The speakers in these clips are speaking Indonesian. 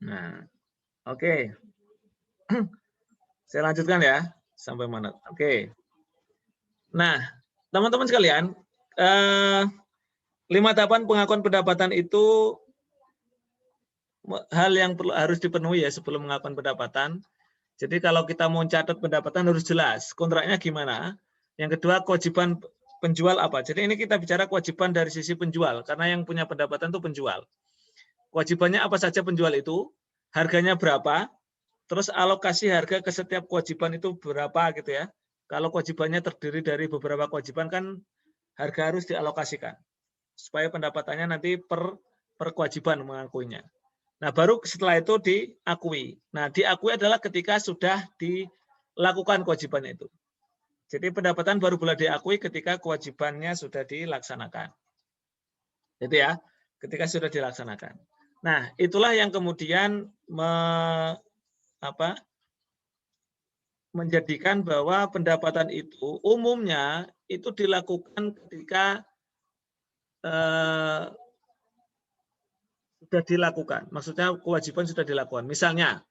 Nah, oke. Saya lanjutkan ya, sampai mana? Oke. Nah, teman-teman sekalian, 5 tahapan pengakuan pendapatan itu hal yang harus dipenuhi ya sebelum pengakuan pendapatan. Jadi kalau kita mau catat pendapatan harus jelas, kontraknya gimana. Yang kedua, kewajiban penjual apa. Jadi ini kita bicara kewajiban dari sisi penjual, karena yang punya pendapatan itu penjual. Kewajibannya apa saja penjual itu, harganya berapa, terus alokasi harga ke setiap kewajiban itu berapa gitu ya. Kalau kewajibannya terdiri dari beberapa kewajiban kan harga harus dialokasikan supaya pendapatannya nanti per kewajiban mengakuinya. Nah, baru setelah itu diakui. Nah, diakui adalah ketika sudah dilakukan kewajiban itu. Jadi pendapatan baru boleh diakui ketika kewajibannya sudah dilaksanakan. Itu ya, ketika sudah dilaksanakan. Nah, itulah yang kemudian menjadikan bahwa pendapatan itu umumnya itu dilakukan ketika sudah dilakukan. Maksudnya kewajiban sudah dilakukan. Misalnya,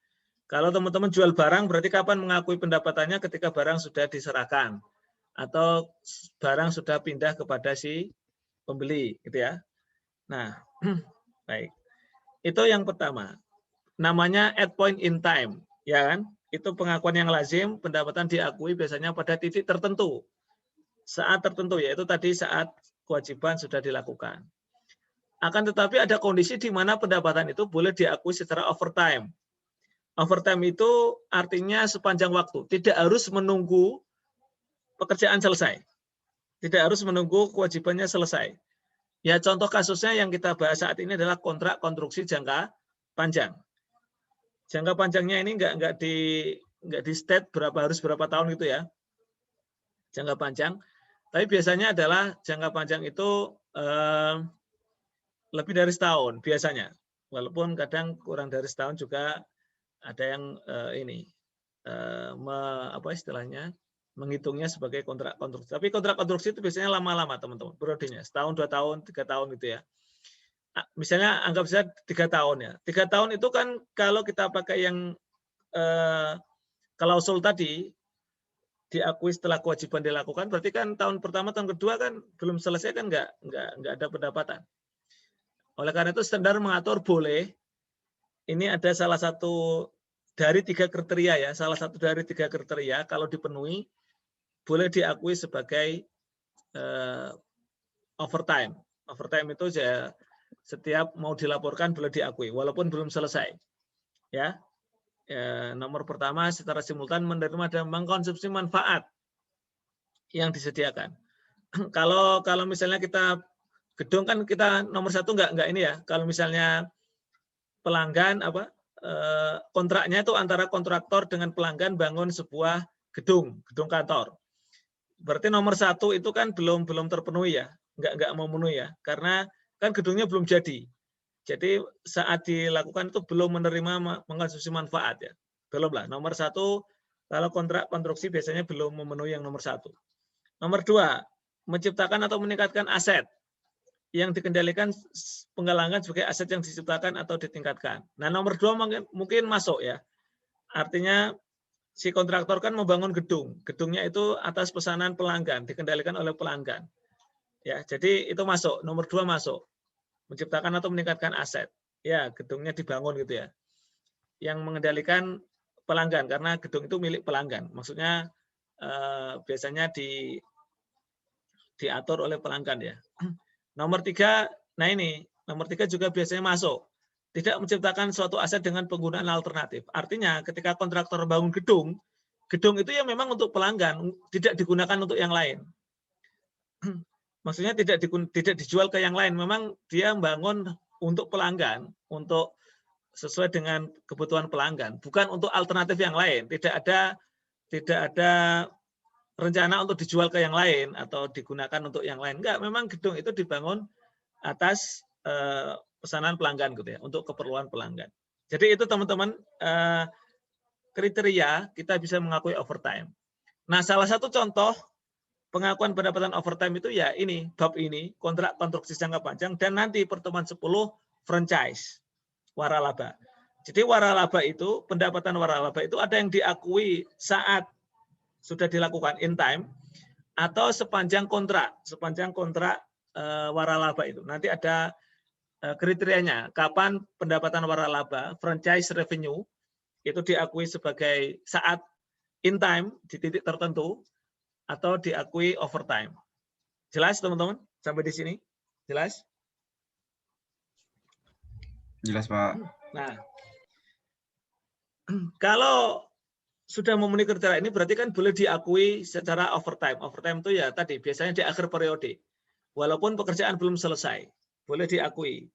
kalau teman-teman jual barang, berarti kapan mengakui pendapatannya ketika barang sudah diserahkan atau barang sudah pindah kepada si pembeli, gitu ya. Nah, baik. Itu yang pertama. Namanya at point in time, ya kan? Itu pengakuan yang lazim, pendapatan diakui biasanya pada titik tertentu. Saat tertentu, yaitu tadi saat kewajiban sudah dilakukan. Akan tetapi ada kondisi di mana pendapatan itu boleh diakui secara overtime. Overtime itu artinya sepanjang waktu, tidak harus menunggu pekerjaan selesai. Tidak harus menunggu kewajibannya selesai. Ya contoh kasusnya yang kita bahas saat ini adalah kontrak konstruksi jangka panjang. Jangka panjangnya ini nggak di state harus berapa tahun gitu ya. Jangka panjang. Tapi biasanya adalah jangka panjang itu lebih dari setahun biasanya. Walaupun kadang kurang dari setahun juga ada yang apa istilahnya menghitungnya sebagai kontrak konstruksi. Tapi kontrak konstruksi itu biasanya lama-lama teman-teman, periodenya setahun, 2 tahun, 3 tahun gitu ya. Misalnya anggap saja 3 tahun ya. 3 tahun itu kan kalau kita pakai yang klausul tadi diakui setelah kewajiban dilakukan, berarti kan tahun pertama, tahun kedua kan belum selesai kan nggak ada pendapatan. Oleh karena itu standar mengatur boleh. Ini ada salah satu dari 3 kriteria ya, salah satu dari 3 kriteria kalau dipenuhi boleh diakui sebagai overtime. Overtime itu ya setiap mau dilaporkan boleh diakui walaupun belum selesai. Ya. Nomor pertama secara simultan menerima dan mengkonsumsi manfaat yang disediakan. Kalau misalnya kita gedung kan kita nomor 1 nggak ini ya. Kalau misalnya pelanggan kontraknya itu antara kontraktor dengan pelanggan bangun sebuah gedung kantor. Berarti nomor 1 itu kan belum terpenuhi ya, nggak memenuhi ya, karena kan gedungnya belum jadi. Jadi saat dilakukan itu belum menerima mengkonsumsi manfaat ya, belum lah. Nomor 1 kalau kontrak konstruksi biasanya belum memenuhi yang nomor 1. Nomor 2 menciptakan atau meningkatkan aset yang dikendalikan penggalangan sebagai aset yang diciptakan atau ditingkatkan. Nah, nomor 2 mungkin masuk ya. Artinya si kontraktor kan membangun gedung. Gedungnya itu atas pesanan pelanggan, dikendalikan oleh pelanggan. Ya, jadi itu masuk, nomor 2 masuk. Menciptakan atau meningkatkan aset. Ya, gedungnya dibangun gitu ya. Yang mengendalikan pelanggan karena gedung itu milik pelanggan. Maksudnya biasanya diatur oleh pelanggan ya. Nomor 3, nah ini, nomor 3 juga biasanya masuk. Tidak menciptakan suatu aset dengan penggunaan alternatif. Artinya ketika kontraktor bangun gedung itu ya memang untuk pelanggan, tidak digunakan untuk yang lain. Maksudnya tidak dijual ke yang lain, memang dia bangun untuk pelanggan, untuk sesuai dengan kebutuhan pelanggan, bukan untuk alternatif yang lain. Tidak ada rencana untuk dijual ke yang lain atau digunakan untuk yang lain. Enggak, memang gedung itu dibangun atas pesanan pelanggan gitu ya, untuk keperluan pelanggan. Jadi itu teman-teman kriteria kita bisa mengakui overtime. Nah, salah satu contoh pengakuan pendapatan overtime itu ya ini, bab ini, kontrak konstruksi jangka panjang, dan nanti pertemuan 10 franchise waralaba. Jadi waralaba itu, pendapatan waralaba itu ada yang diakui saat sudah dilakukan in time atau sepanjang kontrak waralaba itu. Nanti ada kriterianya, kapan pendapatan waralaba, franchise revenue itu diakui sebagai saat in time di titik tertentu atau diakui overtime. Jelas teman-teman? Sampai di sini? Jelas? Jelas, Pak. Nah, kalau sudah memenuhi kriteria ini berarti kan boleh diakui secara overtime. Overtime itu ya tadi biasanya di akhir periode. Walaupun pekerjaan belum selesai, boleh diakui.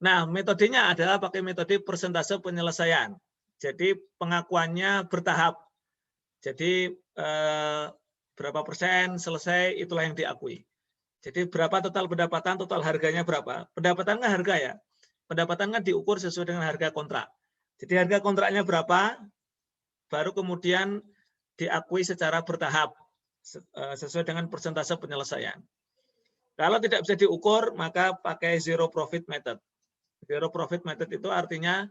Nah, metodenya adalah pakai metode persentase penyelesaian. Jadi pengakuannya bertahap. Jadi berapa persen selesai itulah yang diakui. Jadi berapa total pendapatan, total harganya berapa? Pendapatan kan harga ya. Pendapatan kan diukur sesuai dengan harga kontrak. Jadi harga kontraknya berapa, baru kemudian diakui secara bertahap sesuai dengan persentase penyelesaian. Kalau tidak bisa diukur, maka pakai zero profit method. Zero profit method itu artinya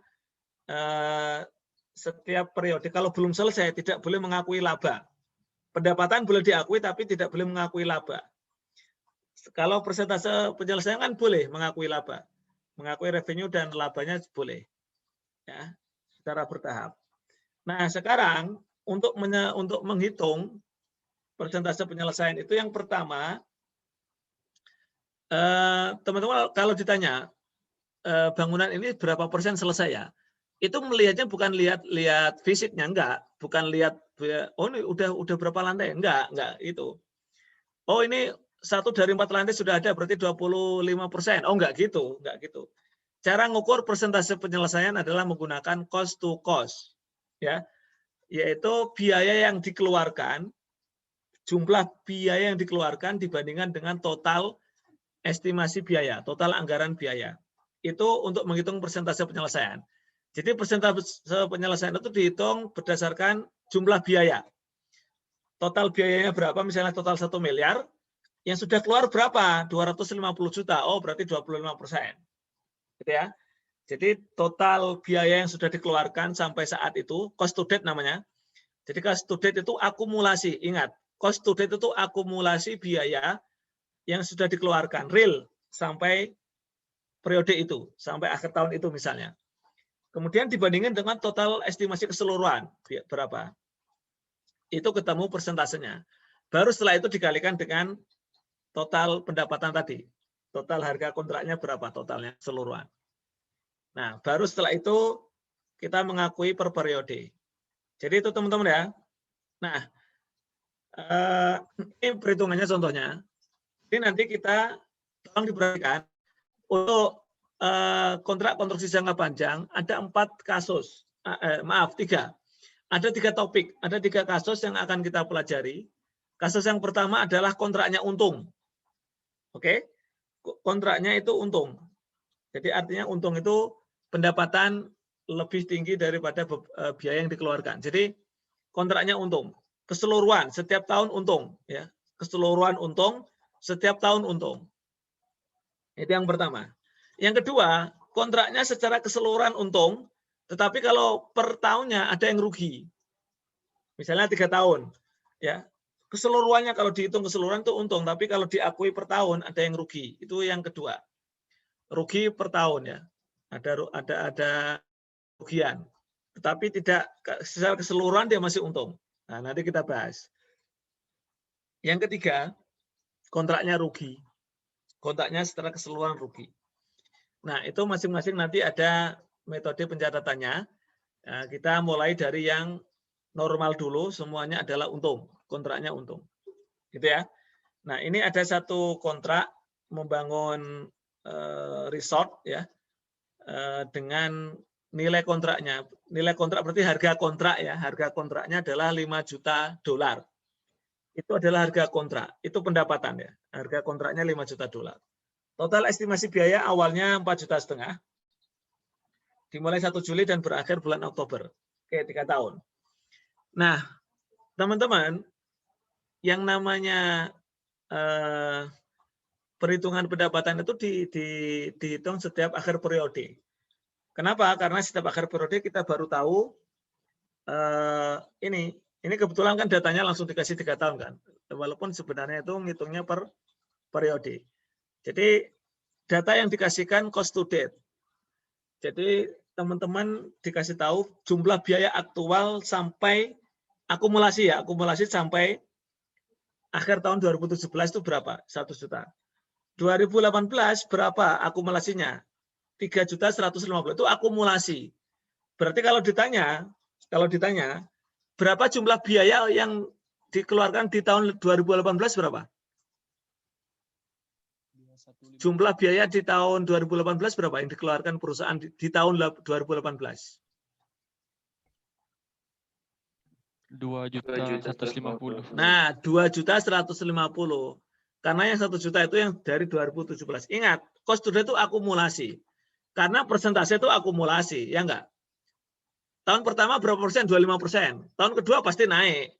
setiap periode kalau belum selesai tidak boleh mengakui laba. Pendapatan boleh diakui tapi tidak boleh mengakui laba. Kalau persentase penyelesaian kan boleh mengakui laba. Mengakui revenue dan labanya boleh. Ya, secara bertahap. Nah, sekarang untuk menghitung persentase penyelesaian itu yang pertama, teman-teman kalau ditanya bangunan ini berapa persen selesai ya, itu melihatnya bukan lihat fisiknya, enggak, bukan lihat oh ini udah berapa lantai, enggak itu. Oh ini 1 dari 4 lantai sudah ada berarti 25%. Oh enggak gitu. Cara ngukur persentase penyelesaian adalah menggunakan cost to cost, ya, yaitu biaya yang dikeluarkan, jumlah biaya yang dikeluarkan dibandingkan dengan total estimasi biaya, total anggaran biaya. Itu untuk menghitung persentase penyelesaian. Jadi persentase penyelesaian itu dihitung berdasarkan jumlah biaya. Total biayanya berapa? Misalnya total 1 miliar, yang sudah keluar berapa? 250 juta. Oh, berarti 25%. Gitu ya. Jadi total biaya yang sudah dikeluarkan sampai saat itu, cost to date namanya. Jadi cost to date itu akumulasi. Ingat, cost to date itu akumulasi biaya yang sudah dikeluarkan real sampai periode itu, sampai akhir tahun itu misalnya. Kemudian dibandingkan dengan total estimasi keseluruhan, berapa? Itu ketemu persentasenya. Baru setelah itu dikalikan dengan total pendapatan tadi. Total harga kontraknya berapa totalnya keseluruhan. Nah, baru setelah itu kita mengakui per periode. Jadi itu teman-teman ya. Nah, ini perhitungannya contohnya. Ini nanti kita tolong diperhatikan untuk kontrak konstruksi jangka panjang ada 4 kasus. 3. Ada 3 topik, ada 3 kasus yang akan kita pelajari. Kasus yang pertama adalah kontraknya untung. Oke, kontraknya itu untung. Jadi artinya untung itu pendapatan lebih tinggi daripada biaya yang dikeluarkan. Jadi kontraknya untung, keseluruhan setiap tahun untung, ya, keseluruhan untung setiap tahun untung. Itu yang pertama. Yang kedua, kontraknya secara keseluruhan untung, tetapi kalau per tahunnya ada yang rugi. Misalnya 3 tahun, ya. Keseluruhannya kalau dihitung keseluruhan itu untung, tapi kalau diakui per tahun ada yang rugi. Itu yang kedua. Rugi per tahun ya. Ada kerugian. Tetapi tidak secara keseluruhan dia masih untung. Nah, nanti kita bahas. Yang ketiga, kontraknya rugi. Kontraknya secara keseluruhan rugi. Nah, itu masing-masing nanti ada metode pencatatannya. Nah, kita mulai dari yang normal dulu, semuanya adalah untung. Kontraknya untung. Gitu ya. Nah, ini ada satu kontrak membangun resort ya dengan nilai kontraknya. Nilai kontrak berarti harga kontrak ya. Harga kontraknya adalah 5 juta dolar. Itu adalah harga kontrak. Itu pendapatan ya. Harga kontraknya 5 juta dolar. Total estimasi biaya awalnya 4,5 juta. Dimulai 1 Juli dan berakhir bulan Oktober. Oke, 3 tahun. Nah, teman-teman, yang namanya perhitungan pendapatan itu dihitung setiap akhir periode. Kenapa? Karena setiap akhir periode kita baru tahu ini kebetulan kan datanya langsung dikasih 3 tahun kan. Walaupun sebenarnya itu ngitungnya per periode. Jadi data yang dikasihkan cost to date. Jadi teman-teman dikasih tahu jumlah biaya aktual sampai akumulasi sampai akhir tahun 2017 itu berapa? 1 juta. 2018 berapa akumulasinya? 3.150 itu akumulasi. Berarti kalau ditanya berapa jumlah biaya yang dikeluarkan di tahun 2018 berapa? Jumlah biaya di tahun 2018 berapa yang dikeluarkan perusahaan di tahun 2018? 2.150.000. Nah, 2.150.000. Karena yang 1 juta itu yang dari 2017. Ingat, cost to date itu akumulasi. Karena persentase itu akumulasi, ya enggak? Tahun pertama berapa persen? 25%. Tahun kedua pasti naik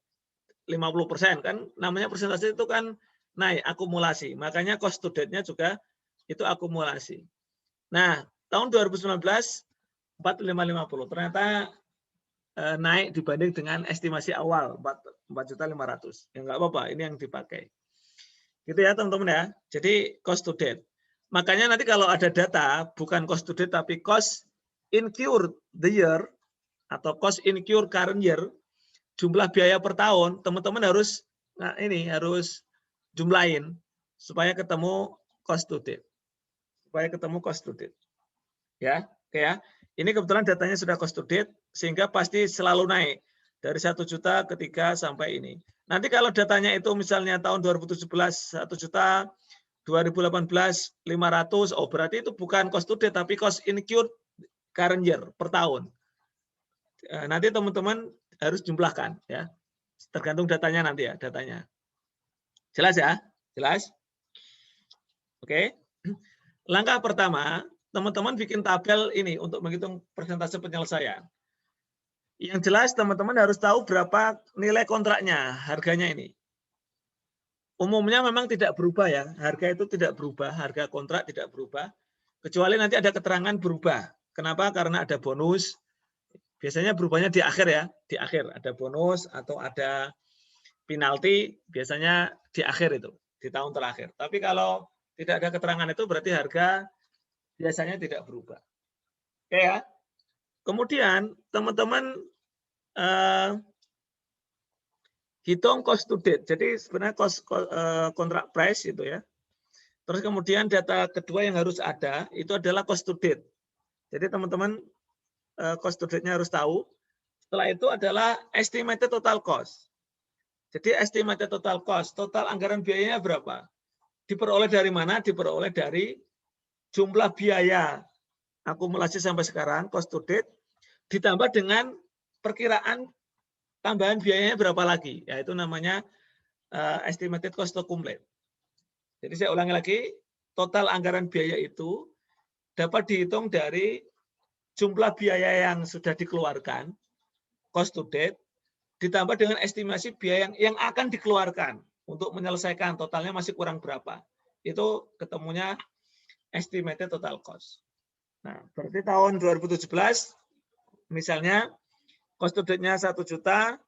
50%, kan namanya persentase itu kan naik, akumulasi. Makanya cost to date-nya juga itu akumulasi. Nah, tahun 2019 4550. Ternyata naik dibanding dengan estimasi awal 4.500.000. Ya enggak apa-apa, ini yang dipakai. Gitu ya teman-teman ya. Jadi cost to date. Makanya nanti kalau ada data bukan cost to date tapi cost incurred the year atau cost incurred current year, jumlah biaya per tahun, teman-teman harus harus jumlahin supaya ketemu cost to date. Ya, oke ya. Ini kebetulan datanya sudah cost to date sehingga pasti selalu naik dari 1 juta ketika sampai ini. Nanti kalau datanya itu misalnya tahun 2017 1 juta, 2018 500, oh berarti itu bukan cost to date tapi cost incurred current year per tahun. Nanti teman-teman harus jumlahkan ya. Tergantung datanya nanti ya, datanya. Jelas ya? Jelas? Oke. Langkah pertama, teman-teman bikin tabel ini untuk menghitung persentase penyelesaian. Yang jelas teman-teman harus tahu berapa nilai kontraknya, harganya ini. Umumnya memang tidak berubah ya, harga itu tidak berubah, harga kontrak tidak berubah. Kecuali nanti ada keterangan berubah. Kenapa? Karena ada bonus. Biasanya berubahnya di akhir ya, di akhir ada bonus atau ada penalti, biasanya di akhir itu, di tahun terakhir. Tapi kalau tidak ada keterangan itu berarti harga biasanya tidak berubah. Oke ya. Kemudian teman-teman hitung cost to date. Jadi sebenarnya kontrak price itu ya. Terus kemudian data kedua yang harus ada itu adalah cost to date. Jadi teman-teman cost to date-nya harus tahu. Setelah itu adalah estimated total cost. Jadi estimated total cost, total anggaran biayanya berapa? Diperoleh dari mana? Diperoleh dari jumlah biaya akumulasi sampai sekarang, cost to date, ditambah dengan perkiraan tambahan biayanya berapa lagi? Yaitu namanya estimated cost to complete. Jadi saya ulangi lagi, total anggaran biaya itu dapat dihitung dari jumlah biaya yang sudah dikeluarkan, cost to date, ditambah dengan estimasi biaya yang akan dikeluarkan untuk menyelesaikan totalnya masih kurang berapa. Itu ketemunya estimated total cost. Nah, berarti tahun 2017 misalnya cost to date-nya 1 juta,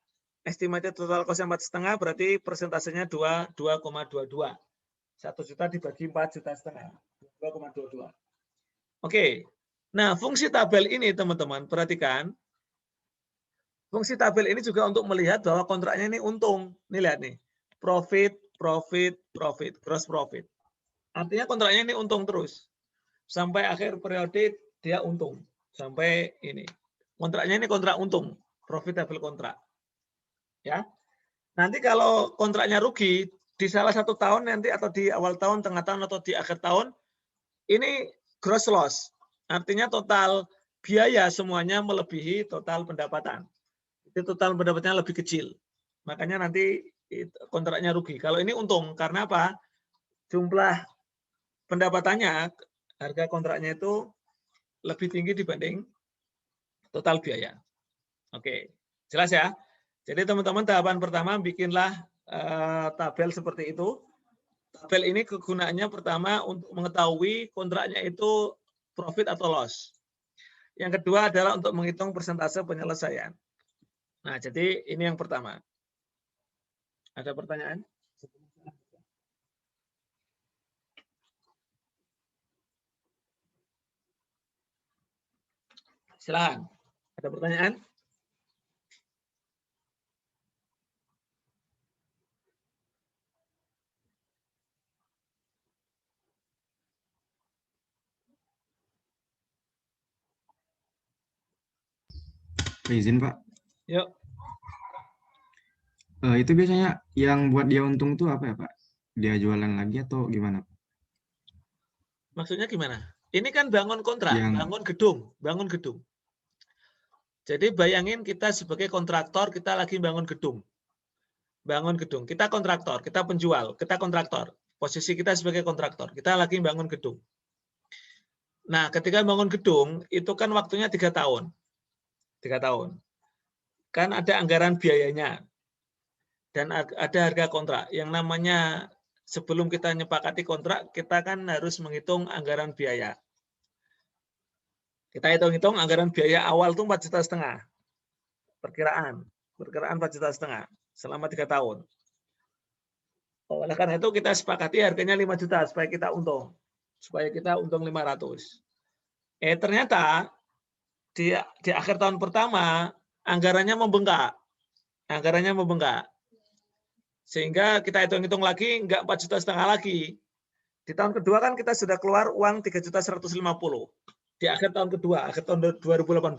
estimated total cost-nya 4,5 berarti persentasenya 2,22. 1 juta dibagi 4,5 juta, 2,22. Oke. Nah, fungsi tabel ini teman-teman, perhatikan. Fungsi tabel ini juga untuk melihat bahwa kontraknya ini untung. Nih lihat nih. Profit, gross profit. Artinya kontraknya ini untung terus. Sampai akhir periode dia untung. Sampai ini. Kontraknya ini kontrak untung. Profitable kontrak. Ya. Nanti kalau kontraknya rugi, di salah satu tahun nanti atau di awal tahun, tengah tahun, atau di akhir tahun, ini gross loss. Artinya total biaya semuanya melebihi total pendapatan. Itu total pendapatannya lebih kecil. Makanya nanti kontraknya rugi. Kalau ini untung, karena apa? Jumlah pendapatannya, harga kontraknya itu lebih tinggi dibanding total biaya. Oke, jelas ya? Jadi teman-teman tahapan pertama bikinlah tabel seperti itu. Tabel ini kegunaannya pertama untuk mengetahui kontraknya itu profit atau loss. Yang kedua adalah untuk menghitung persentase penyelesaian. Nah, jadi ini yang pertama. Ada pertanyaan? Silakan. Ada pertanyaan? Izin Pak. Yuk. Itu biasanya yang buat dia untung tuh apa ya Pak? Dia jualan lagi atau gimana? Maksudnya gimana? Ini kan bangun kontrak, Yang bangun gedung. Jadi bayangin kita sebagai kontraktor, kita lagi bangun gedung. Bangun gedung. Kita kontraktor, kita penjual, kita kontraktor. Posisi kita sebagai kontraktor, kita lagi bangun gedung. Nah, ketika bangun gedung, itu kan waktunya 3 tahun. 3 tahun. Kan ada anggaran biayanya. Dan ada harga kontrak. Yang namanya sebelum kita nyepakati kontrak, kita kan harus menghitung anggaran biaya. Kita hitung-hitung anggaran biaya awal itu 4,5 juta. Perkiraan 4,5 juta selama 3 tahun. Oleh karena itu kita sepakati harganya 5 juta supaya kita untung. Supaya kita untung 500. Ternyata di akhir tahun pertama anggarannya membengkak. Sehingga kita hitung-hitung lagi enggak 4,5 juta lagi. Di tahun kedua kan kita sudah keluar uang 3,150 juta. Di akhir tahun kedua, akhir tahun 2018.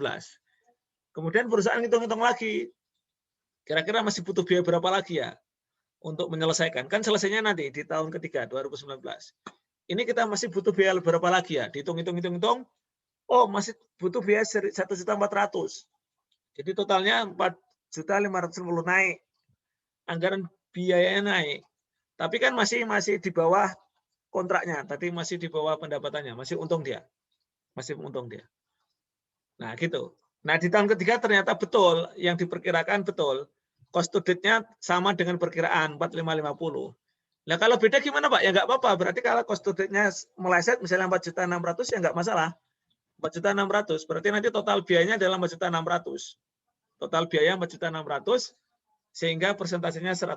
Kemudian perusahaan hitung-hitung lagi. Kira-kira masih butuh biaya berapa lagi ya untuk menyelesaikan? Kan selesainya nanti di tahun ketiga, 2019. Ini kita masih butuh biaya berapa lagi ya? Dihitung-hitung. Oh, masih butuh biaya 1,4 juta. Jadi totalnya 4,550 juta naik. Anggaran biayanya naik. Tapi kan masih di bawah kontraknya. Tadi masih di bawah pendapatannya. Masih untung dia. Nah, gitu. Nah, di tahun ketiga ternyata betul. Yang diperkirakan betul. Cost to date-nya sama dengan perkiraan 4,550. Nah, kalau beda gimana Pak? Ya nggak apa-apa. Berarti kalau cost to date-nya meleset misalnya 4,6 juta ya nggak masalah. 4,6 juta. Berarti nanti total biayanya adalah 4,6 juta. Total biaya 4,6 juta sehingga persentasenya 100%.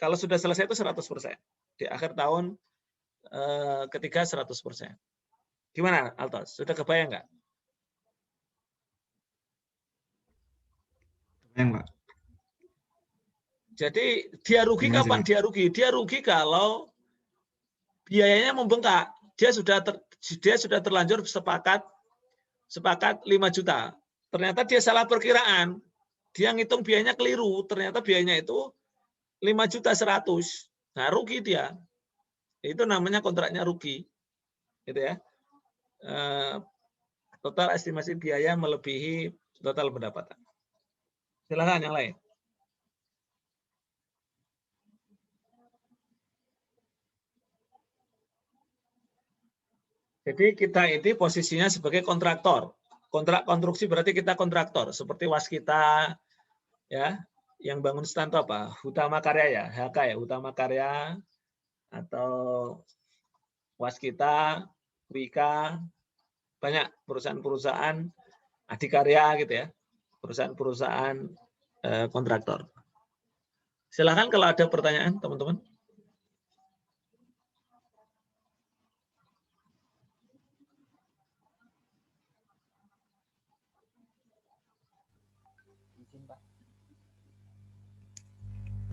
Kalau sudah selesai itu 100%. Di akhir tahun ketiga 100%. Gimana Altos? Sudah kebayang nggak? yang Pak. Jadi dia rugi kapan dia rugi? Dia rugi kalau biayanya membengkak. Dia sudah terlanjur sepakat 5 juta. Ternyata dia salah perkiraan. Dia ngitung biayanya keliru. Ternyata biayanya itu 5,1 juta. Nah, rugi dia. Itu namanya kontraknya rugi. Gitu ya. Total estimasi biaya melebihi total pendapatan. Silakan yang lain. Jadi kita ini posisinya sebagai kontraktor. Kontrak konstruksi berarti kita kontraktor. Seperti Waskita, ya, yang bangun stand apa? Hutama Karya ya, HK ya, Hutama Karya, atau Waskita, Wika, banyak perusahaan-perusahaan adikarya gitu ya, perusahaan-perusahaan kontraktor. Silakan kalau ada pertanyaan teman-teman.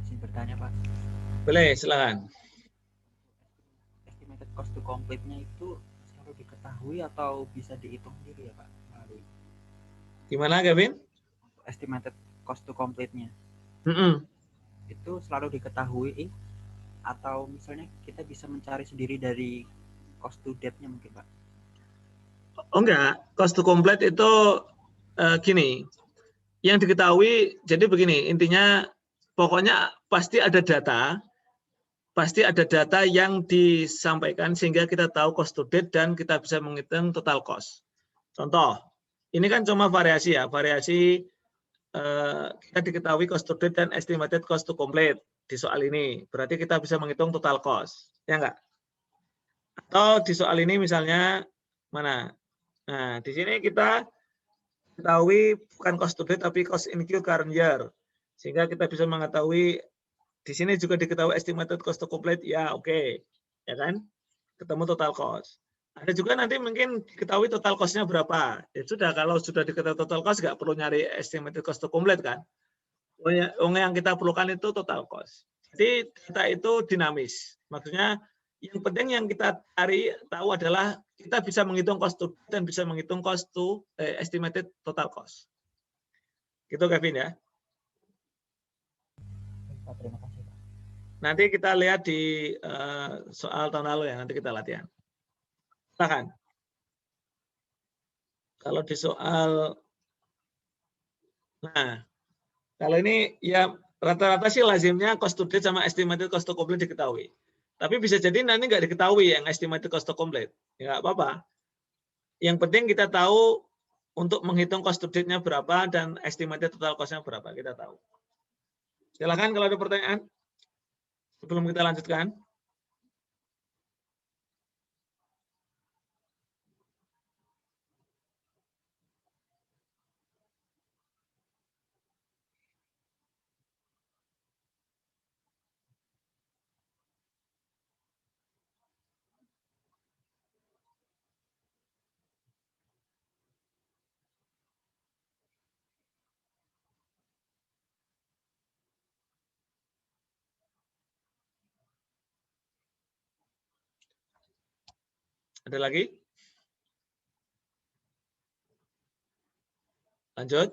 Izin bertanya Pak. Boleh, silakan. Estimated cost to complete-nya itu selalu diketahui atau bisa dihitung sendiri ya Pak? Gimana Gavin? Estimated cost to complete-nya. Itu selalu diketahui atau misalnya kita bisa mencari sendiri dari cost to date-nya mungkin Pak? Oh enggak, cost to complete itu gini, yang diketahui jadi begini, intinya pokoknya pasti ada data yang disampaikan sehingga kita tahu cost to date dan kita bisa menghitung total cost. Contoh, ini kan cuma variasi ya, variasi kita diketahui cost to date dan estimated cost to complete. di soal ini. Berarti kita bisa menghitung total cost. Ya enggak? Atau di soal ini misalnya, mana? Nah, di sini kita ketahui bukan cost to date, tapi cost incurred current year. Sehingga kita bisa mengetahui, di sini juga diketahui estimated cost to complete, ya oke. Ya kan? Ketemu total cost. Ada juga nanti mungkin diketahui total cost-nya berapa. Ya sudah, kalau sudah diketahui total cost, nggak perlu nyari estimated cost to complete kan. Yang kita perlukan itu total cost. Jadi data itu dinamis. Maksudnya yang penting yang kita cari tahu adalah kita bisa menghitung cost to dan bisa menghitung cost to estimated total cost. Gitu Kevin ya. Terima kasih, Pak. Nanti kita lihat di soal tahun lalu ya, nanti kita latihan. Silakan. Kalau di soal, nah, kalau ini ya rata-rata sih lazimnya cost to date sama estimated cost to complete diketahui. Tapi bisa jadi nanti nggak diketahui yang estimated cost to complete. Ya nggak apa-apa. Yang penting kita tahu untuk menghitung cost to date-nya berapa dan estimated total cost-nya berapa. Kita tahu. Silakan kalau ada pertanyaan sebelum kita lanjutkan. Ada lagi? Lanjut.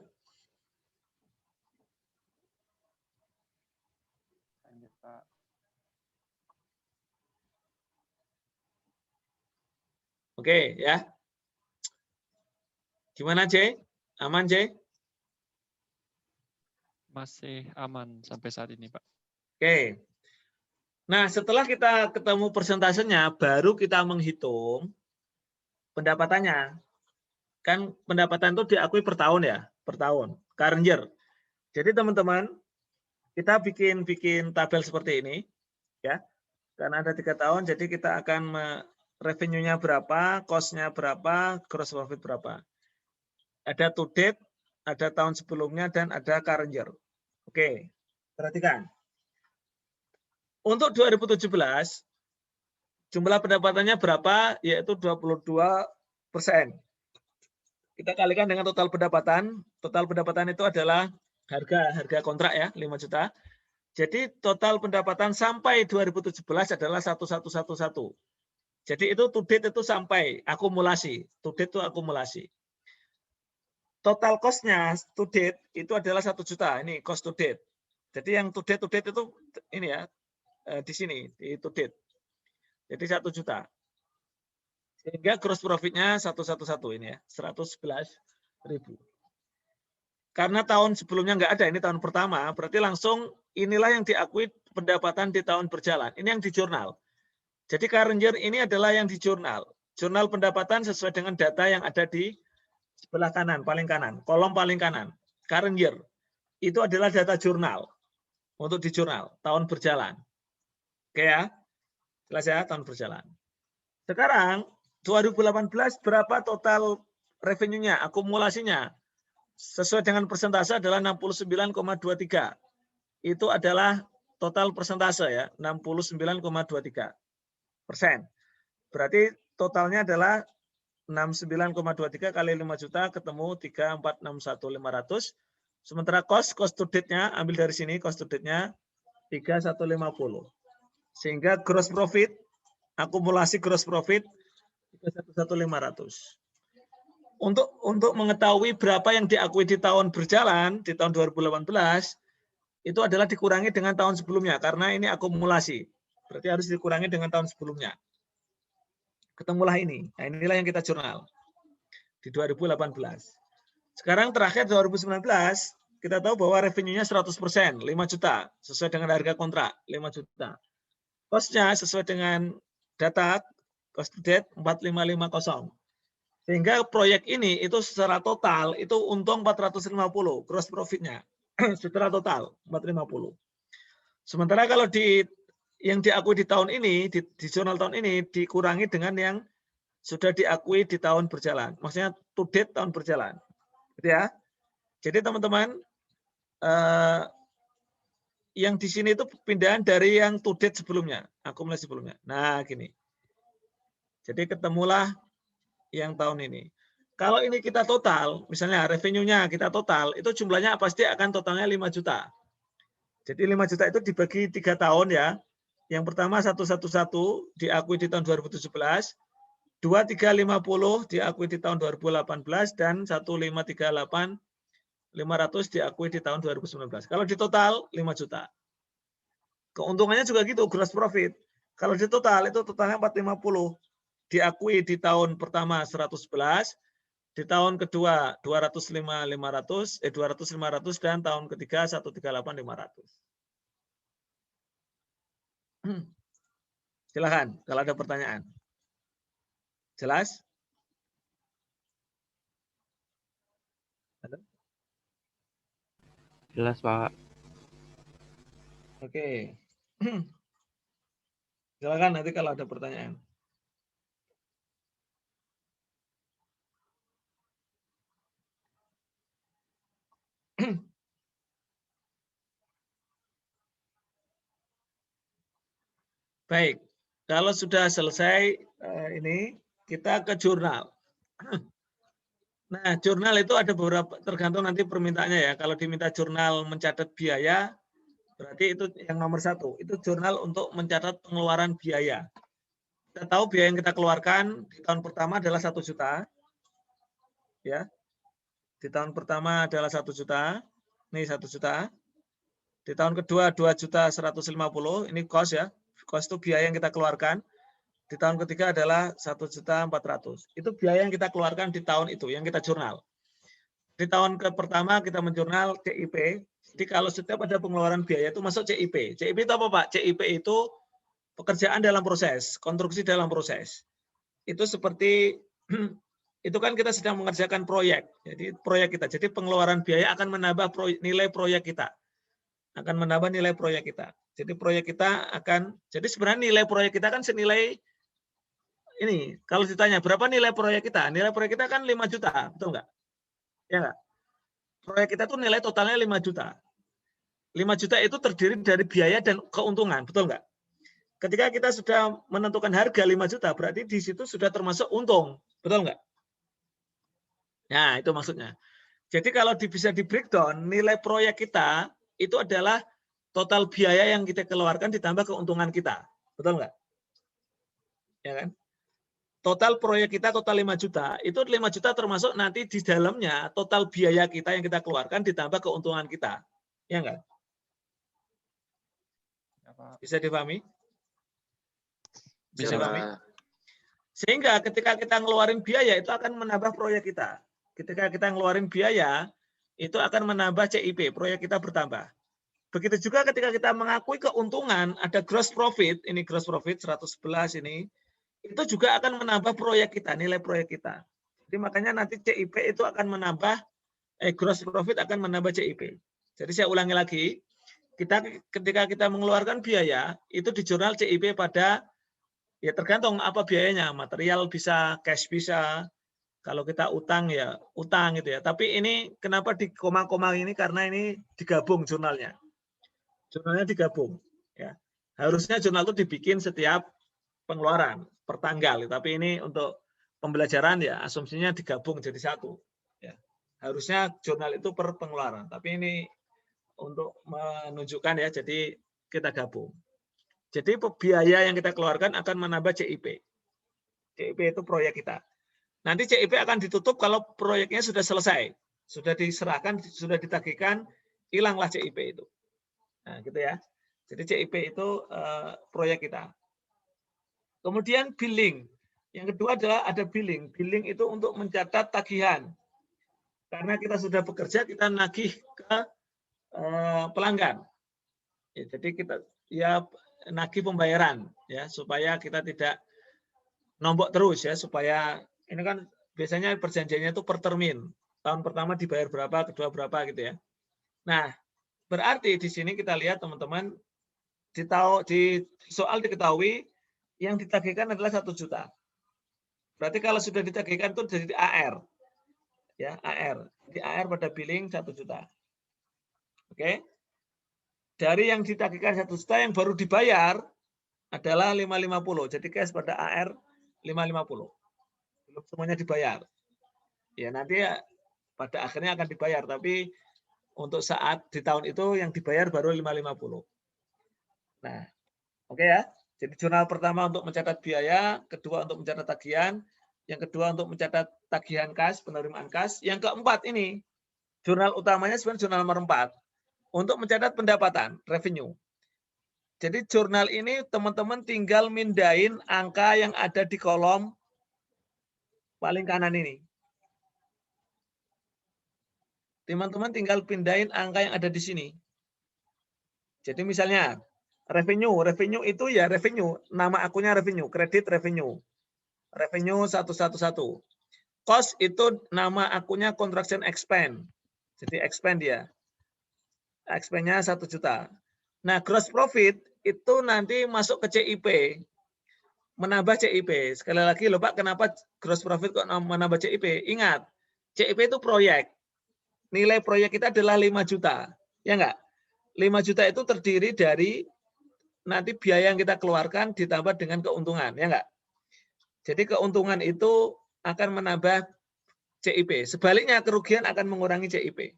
Lanjut, Pak. Oke, ya. Gimana, C? Aman, C? Masih aman sampai saat ini, Pak. Oke. Nah, setelah kita ketemu persentasenya, baru kita menghitung pendapatannya. Kan pendapatan itu diakui per tahun ya, per tahun, current year. Jadi teman-teman, kita bikin tabel seperti ini, ya. Karena ada 3 tahun, jadi kita akan revenue-nya berapa, cost-nya berapa, gross profit berapa. Ada to date, ada tahun sebelumnya, dan ada current year. Oke, perhatikan. Untuk 2017, jumlah pendapatannya berapa? Yaitu 22%. Kita kalikan dengan total pendapatan. Total pendapatan itu adalah harga kontrak ya, 5 juta. Jadi total pendapatan sampai 2017 adalah 1111. Jadi itu to date itu sampai akumulasi. To date itu akumulasi. Total cost-nya to date itu adalah 1 juta. Ini cost to date. Jadi yang to date itu ini ya, di sini, di to date. Jadi 1 juta. Sehingga gross profit-nya 111 ini ya, 111.000. Karena tahun sebelumnya nggak ada, ini tahun pertama, berarti langsung inilah yang diakui pendapatan di tahun berjalan. Ini yang di jurnal. Jadi current year ini adalah yang di jurnal. Jurnal pendapatan sesuai dengan data yang ada di sebelah kanan, paling kanan, kolom paling kanan. Current year itu adalah data jurnal untuk di jurnal tahun berjalan. Oke ya, jelas ya, tahun berjalan. Sekarang 2018 berapa total revenue-nya, akumulasinya? Sesuai dengan persentase adalah 69,23. Itu adalah total persentase ya, 69,23%. Berarti totalnya adalah 69,23 kali 5 juta ketemu 3461500. Sementara cost to date-nya ambil dari sini, cost to date-nya 3150. Sehingga gross profit, akumulasi gross profit 311.500. Untuk mengetahui berapa yang diakui di tahun berjalan, di tahun 2018, itu adalah dikurangi dengan tahun sebelumnya, karena ini akumulasi. Berarti harus dikurangi dengan tahun sebelumnya. Ketemulah ini. Nah, inilah yang kita jurnal di 2018. Sekarang terakhir 2019, kita tahu bahwa revenue-nya 100%, 5 juta, sesuai dengan harga kontrak, 5 juta. Cost-nya sesuai dengan data, cost to date 4550. Sehingga proyek ini itu secara total itu untung 450 gross profit-nya. Secara total 450. Sementara kalau yang diakui di tahun ini, di jurnal tahun ini dikurangi dengan yang sudah diakui di tahun berjalan. Maksudnya to date tahun berjalan. Gitu ya. Jadi teman-teman, yang di sini itu pindahan dari yang to date sebelumnya, akumulasi sebelumnya. Nah, gini. Jadi ketemulah yang tahun ini. Kalau ini kita total, misalnya revenue-nya kita total, itu jumlahnya pasti akan totalnya 5 juta. Jadi 5 juta itu dibagi 3 tahun ya. Yang pertama 111 diakui di tahun 2017, 2350 diakui di tahun 2018, dan 1538 500 diakui di tahun 2019. Kalau di total 5 juta. Keuntungannya juga gitu, gross profit. Kalau di total itu totalnya 450. Diakui di tahun pertama 111, di tahun kedua 205 500 dan tahun ketiga 138 500. Silakan kalau ada pertanyaan. Jelas? Jelas, Pak. Oke. Silakan nanti kalau ada pertanyaan. Baik, kalau sudah selesai ini, kita ke jurnal. Nah, jurnal itu ada beberapa, tergantung nanti permintaannya ya. Kalau diminta jurnal mencatat biaya, berarti itu yang nomor 1. Itu jurnal untuk mencatat pengeluaran biaya. Kita tahu biaya yang kita keluarkan di tahun pertama adalah 1 juta. Ya. Di tahun pertama adalah 1 juta. Ini 1 juta. Di tahun kedua 2.150.000, ini cost ya. Cost itu biaya yang kita keluarkan. Di tahun ketiga adalah 1.400.000. Itu biaya yang kita keluarkan di tahun itu, yang kita jurnal. Di tahun pertama kita menjurnal CIP. Jadi kalau setiap ada pengeluaran biaya itu masuk CIP. CIP itu apa Pak? CIP itu pekerjaan dalam proses, konstruksi dalam proses. Itu seperti, itu kan kita sedang mengerjakan proyek. Jadi proyek kita. Jadi pengeluaran biaya akan menambah nilai proyek kita. Akan menambah nilai proyek kita. Jadi proyek kita akan, jadi sebenarnya nilai proyek kita kan senilai ini. Kalau ditanya berapa nilai proyek kita? Nilai proyek kita kan 5 juta, betul nggak? Ya nggak? Proyek kita tuh nilai totalnya 5 juta. 5 juta itu terdiri dari biaya dan keuntungan, betul nggak? Ketika kita sudah menentukan harga 5 juta, berarti di situ sudah termasuk untung, betul nggak? Nah, itu maksudnya. Jadi kalau bisa di breakdown, nilai proyek kita itu adalah total biaya yang kita keluarkan ditambah keuntungan kita. Betul nggak? Ya kan? Total proyek kita total 5 juta. Itu 5 juta termasuk nanti di dalamnya total biaya kita yang kita keluarkan ditambah keuntungan kita. Ya nggak? Bisa dipahami? Bisa dipahami? Sehingga ketika kita ngeluarin biaya itu akan menambah proyek kita. Ketika kita ngeluarin biaya itu akan menambah CIP, proyek kita bertambah. Begitu juga ketika kita mengakui keuntungan, ada gross profit, ini gross profit 111 ini, itu juga akan menambah proyek kita, nilai proyek kita. Jadi makanya nanti CIP itu akan menambah, gross profit akan menambah CIP. Jadi saya ulangi lagi, ketika kita mengeluarkan biaya, itu di jurnal CIP pada, ya tergantung apa biayanya, material bisa, cash bisa, kalau kita utang ya utang gitu ya. Tapi ini kenapa di koma-koma ini, karena ini digabung jurnalnya. Jurnalnya digabung. Ya. Harusnya jurnal itu dibikin setiap pengeluaran per tanggal, tapi ini untuk pembelajaran ya asumsinya digabung jadi satu. Ya. Harusnya jurnal itu per pengeluaran, tapi ini untuk menunjukkan ya, jadi kita gabung. Jadi biaya yang kita keluarkan akan menambah CIP. CIP itu proyek kita. Nanti CIP akan ditutup kalau proyeknya sudah selesai, sudah diserahkan, sudah ditagihkan, hilanglah CIP itu. Nah, gitu ya. Jadi CIP itu proyek kita. Kemudian billing. Yang kedua adalah ada billing. Billing itu untuk mencatat tagihan. Karena kita sudah bekerja, kita nagih ke pelanggan. Ya, jadi kita ya nagih pembayaran ya, supaya kita tidak nombok terus ya, supaya ini kan biasanya perjanjiannya itu per termin. Tahun pertama dibayar berapa, kedua berapa gitu ya. Nah, berarti di sini kita lihat teman-teman, di soal diketahui yang ditagihkan adalah 1 juta. Berarti kalau sudah ditagihkan itu jadi AR. Ya, AR. Di AR pada billing 1 juta. Oke. Dari yang ditagihkan 1 juta yang baru dibayar adalah 550. Jadi cash pada AR 550. Belum semuanya dibayar. Ya, nanti ya, pada akhirnya akan dibayar, tapi untuk saat di tahun itu yang dibayar baru 550. Nah, oke ya. Jadi jurnal pertama untuk mencatat biaya, kedua untuk mencatat tagihan, yang kedua untuk mencatat tagihan kas, penerimaan kas, yang keempat ini jurnal utamanya sebenarnya jurnal nomor 4 untuk mencatat pendapatan, revenue. Jadi jurnal ini teman-teman tinggal mindahin angka yang ada di kolom paling kanan ini. Teman-teman tinggal pindahin angka yang ada di sini. Jadi misalnya revenue itu ya revenue, nama akunnya revenue, kredit revenue. Revenue 111. Cost itu nama akunnya contraction expense. Jadi expense dia. Expense-nya 1 juta. Nah, gross profit itu nanti masuk ke CIP. Menambah CIP. Sekali lagi loh Pak, kenapa gross profit kok menambah CIP? Ingat, CIP itu proyek. Nilai proyek kita adalah 5 juta. Ya enggak? 5 juta itu terdiri dari nanti biaya yang kita keluarkan ditambah dengan keuntungan. Ya enggak? Jadi keuntungan itu akan menambah CIP. Sebaliknya kerugian akan mengurangi CIP.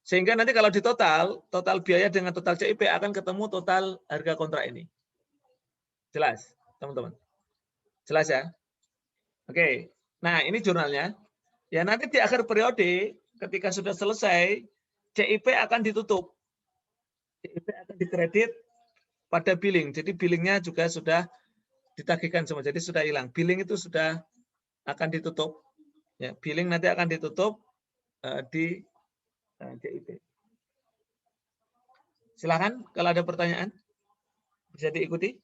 Sehingga nanti kalau di total biaya dengan total CIP akan ketemu total harga kontrak ini. Jelas, teman-teman? Jelas ya? Oke. Nah, ini jurnalnya. Ya, nanti di akhir periode ketika sudah selesai, CIP akan ditutup. CIP akan dikredit pada billing. Jadi billingnya juga sudah ditagihkan semua. Jadi sudah hilang. Billing itu sudah akan ditutup. Ya, billing nanti akan ditutup di CIP. Silakan kalau ada pertanyaan bisa diikuti.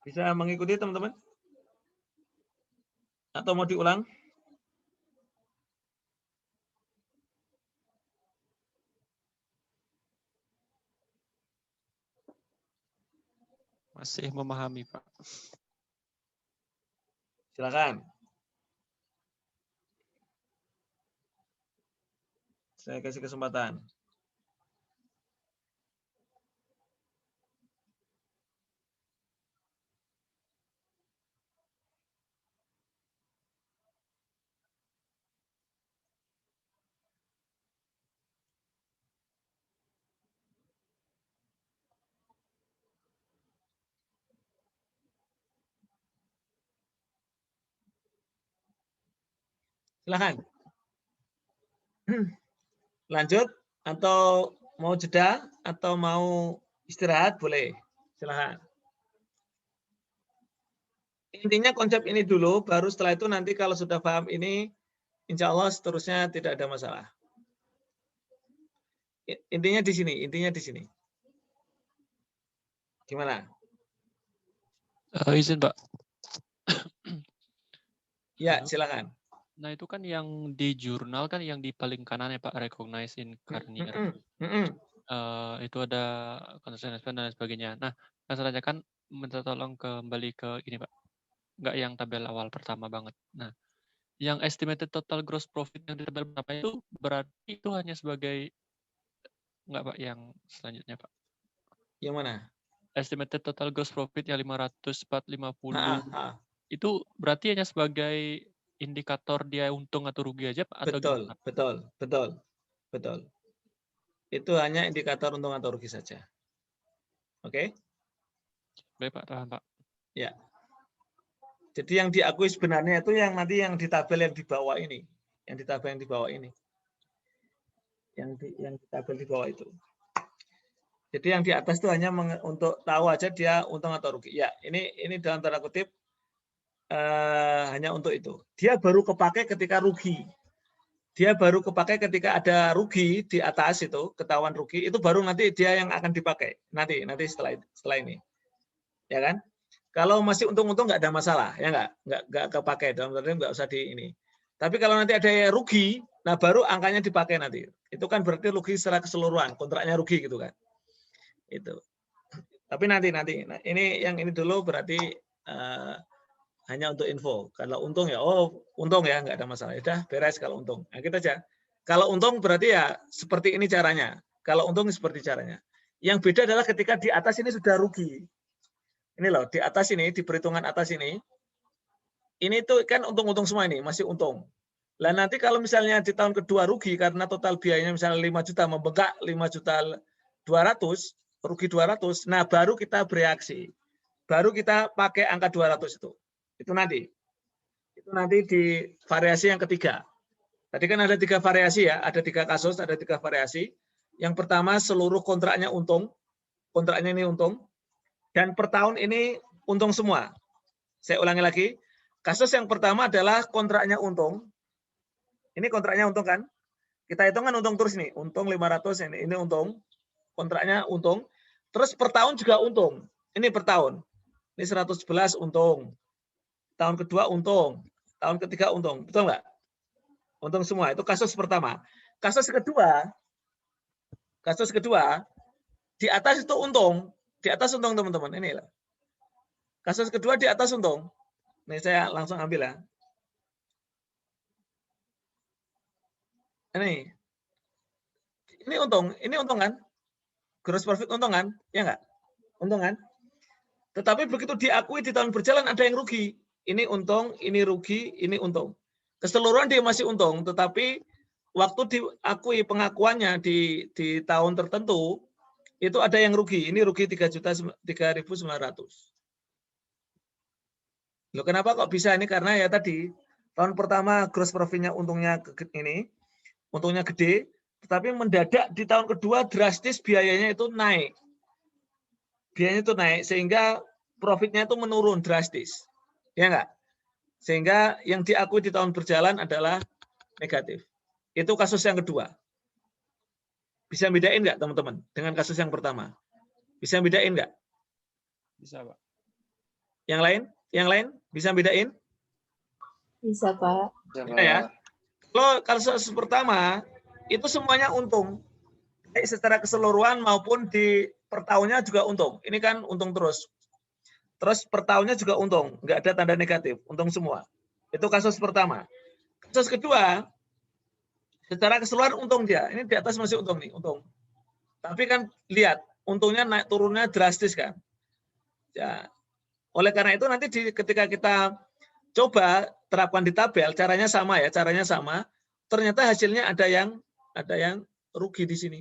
Bisa mengikuti teman-teman? Atau mau diulang? Masih memahami, Pak. Silakan. Saya kasih kesempatan. Silakan. Lanjut atau mau jeda atau mau istirahat boleh. Silakan. Intinya konsep ini dulu, baru setelah itu nanti kalau sudah paham ini, insya Allah seterusnya tidak ada masalah. Intinya di sini. Gimana? Izin, Pak. Ya, silakan. Nah, itu kan yang di jurnal kan yang di paling kanan ya Pak, recognize in current year. Itu ada concern expense dan lain sebagainya. Nah, yang saya tanyakan minta tolong kembali ke ini Pak. Enggak yang tabel awal pertama banget. Nah, yang estimated total gross profit yang di tabel pertama itu berarti itu hanya sebagai enggak Pak yang selanjutnya Pak. Yang mana? Estimated total gross profit yang 550 itu berarti hanya sebagai indikator dia untung atau rugi aja Pak? Atau gimana? Betul. Itu hanya indikator untung atau rugi saja. Oke? Baik Pak, tahan Pak. Ya. Jadi yang diakui sebenarnya itu yang nanti yang di tabel yang di bawah ini. Yang di tabel yang di bawah ini. Yang di tabel di bawah itu. Jadi yang di atas itu hanya untuk tahu aja dia untung atau rugi. Ya, ini dalam tanda kutip hanya untuk itu. Dia baru kepakai ketika rugi. Dia baru kepakai ketika ada rugi di atas itu, ketahuan rugi, itu baru nanti dia yang akan dipakai. Nanti setelah ini. Ya kan? Kalau masih untung-untung nggak ada masalah, ya nggak kepakai dalam arti nggak usah di ini. Tapi kalau nanti ada yang rugi, nah baru angkanya dipakai nanti. Itu kan berarti rugi secara keseluruhan, kontraknya rugi gitu kan. Itu. Tapi nanti. Nah, ini dulu berarti hanya untuk info. Kalau untung ya, untung ya, nggak ada masalah. Udah beres kalau untung. Nah, kita aja. Kalau untung berarti ya seperti ini caranya. Kalau untung seperti caranya. Yang beda adalah ketika di atas ini sudah rugi. Ini loh, di atas ini, di perhitungan atas ini tuh kan untung-untung semua ini, masih untung. Lah nanti kalau misalnya di tahun kedua rugi karena total biayanya misalnya 5 juta membengkak 5 juta 200, rugi 200, nah baru kita bereaksi. Baru kita pakai angka 200 itu. Itu nanti. Itu nanti di variasi yang ketiga. Tadi kan ada 3 variasi ya, ada 3 kasus, ada 3 variasi. Yang pertama seluruh kontraknya untung, kontraknya ini untung, dan per tahun ini untung semua. Saya ulangi lagi, kasus yang pertama adalah kontraknya untung. Ini kontraknya untung kan? Kita hitung kan untung terus nih, untung 500, ini untung, kontraknya untung. Terus per tahun juga untung, ini per tahun. Ini 111 untung, tahun kedua untung, tahun ketiga untung, betul nggak? Untung semua, itu kasus pertama. Kasus kedua, di atas itu untung, teman-teman, ini lah. Kasus kedua di atas untung. Ini saya langsung ambil ya. Ini untung kan? Gross profit untung kan? Ya nggak? Untung kan? Tetapi begitu diakui di tahun berjalan ada yang rugi. Ini untung, ini rugi, ini untung. Keseluruhan dia masih untung, tetapi waktu diakui pengakuannya di tahun tertentu, itu ada yang rugi. Ini rugi 3.900. Loh, kenapa kok bisa ini? Karena ya tadi, tahun pertama gross profit-nya untungnya gede, tetapi mendadak di tahun kedua drastis biayanya itu naik. Biayanya itu naik sehingga profitnya itu menurun drastis. Ya enggak? Sehingga yang diakui di tahun berjalan adalah negatif. Itu kasus yang kedua. Bisa bedain enggak teman-teman dengan kasus yang pertama? Bisa bedain enggak? Bisa, Pak. Yang lain? Yang lain bisa bedain? Bisa, Pak. Bisa ya. Kalau kasus pertama itu semuanya untung. Baik secara keseluruhan maupun di per tahunnya juga untung. Ini kan untung terus. Terus per tahunnya juga untung, nggak ada tanda negatif, untung semua. Itu kasus pertama. Kasus kedua, secara keseluruhan untung dia. Ini di atas masih untung nih, untung. Tapi kan lihat, untungnya naik turunnya drastis kan. Ya, oleh karena itu nanti ketika kita coba terapkan di tabel, caranya sama ya, caranya sama. Ternyata hasilnya ada yang rugi di sini.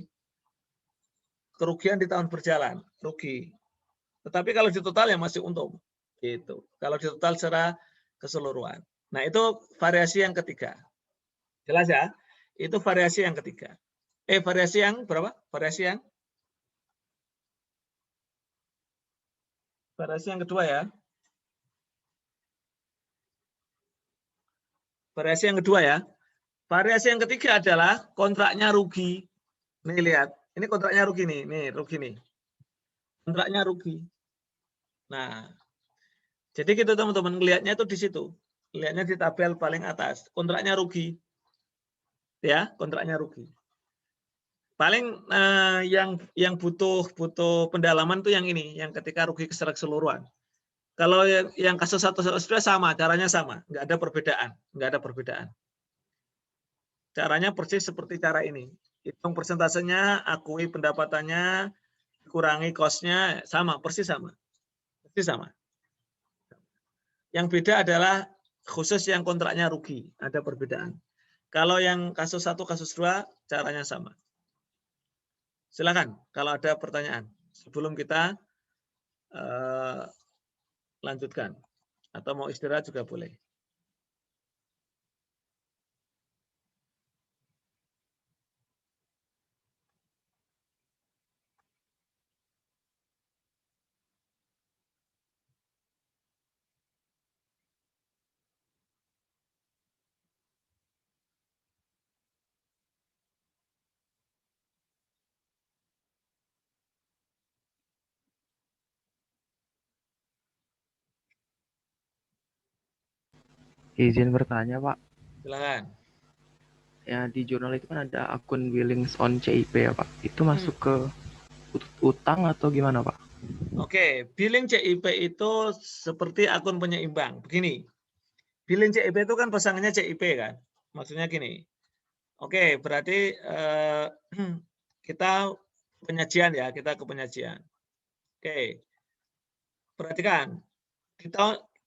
Kerugian di tahun berjalan, rugi. Tetapi kalau di total ya masih untung. Gitu. Kalau di total secara keseluruhan. Nah, itu variasi yang ketiga. Jelas ya? Itu variasi yang ketiga. Variasi yang berapa? Variasi yang kedua ya. Variasi yang kedua ya. Variasi yang ketiga adalah kontraknya rugi. Nih lihat, ini kontraknya rugi nih, rugi nih. Kontraknya rugi. Nah, jadi gitu teman-teman, lihatnya itu di situ. Lihatnya di tabel paling atas. Kontraknya rugi. Ya, kontraknya rugi. Paling yang butuh pendalaman tuh yang ini, yang ketika rugi secara keseluruhan. Kalau yang kasus 1 sudah sama, caranya sama, nggak ada perbedaan. Caranya persis seperti cara ini. Hitung persentasenya, akui pendapatannya, kurangi cost-nya, persis sama. Yang beda adalah khusus yang kontraknya rugi, ada perbedaan. Kalau yang kasus 1, kasus 2, caranya sama. Silakan kalau ada pertanyaan sebelum kita lanjutkan. Atau mau istirahat juga boleh. Izin bertanya, Pak. Silakan. Ya, di jurnal itu kan ada akun billings on CIP ya Pak. Itu masuk ke utang atau gimana Pak? Oke, billing CIP itu seperti akun penyeimbang. Begini, billing CIP itu kan pasangannya CIP kan? Maksudnya gini. Oke, berarti kita penyajian ya, kita ke penyajian. Oke, perhatikan.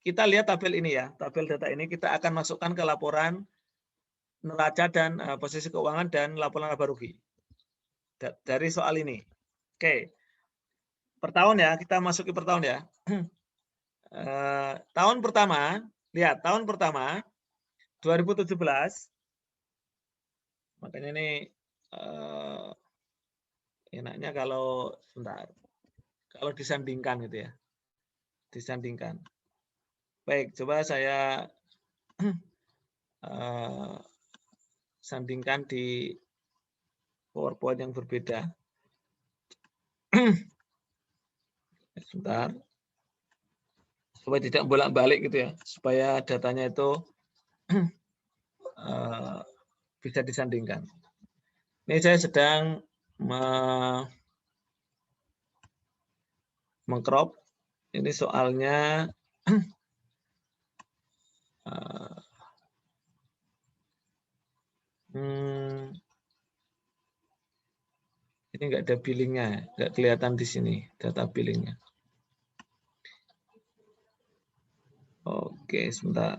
Kita lihat tabel ini ya, tabel data ini kita akan masukkan ke laporan neraca dan posisi keuangan dan laporan laba rugi dari soal ini. Oke, per tahun ya, kita masuki per tahun ya. Tahun pertama, lihat tahun pertama 2017, makanya ini enaknya kalau sebentar, kalau disandingkan gitu ya, disandingkan. Baik, coba saya sandingkan di PowerPoint yang berbeda. Sebentar. Supaya tidak bolak-balik gitu ya, supaya datanya itu bisa disandingkan. Ini saya sedang mengcrop. Ini soalnya ini nggak ada billingnya, nggak kelihatan di sini data billingnya. Oke, sebentar.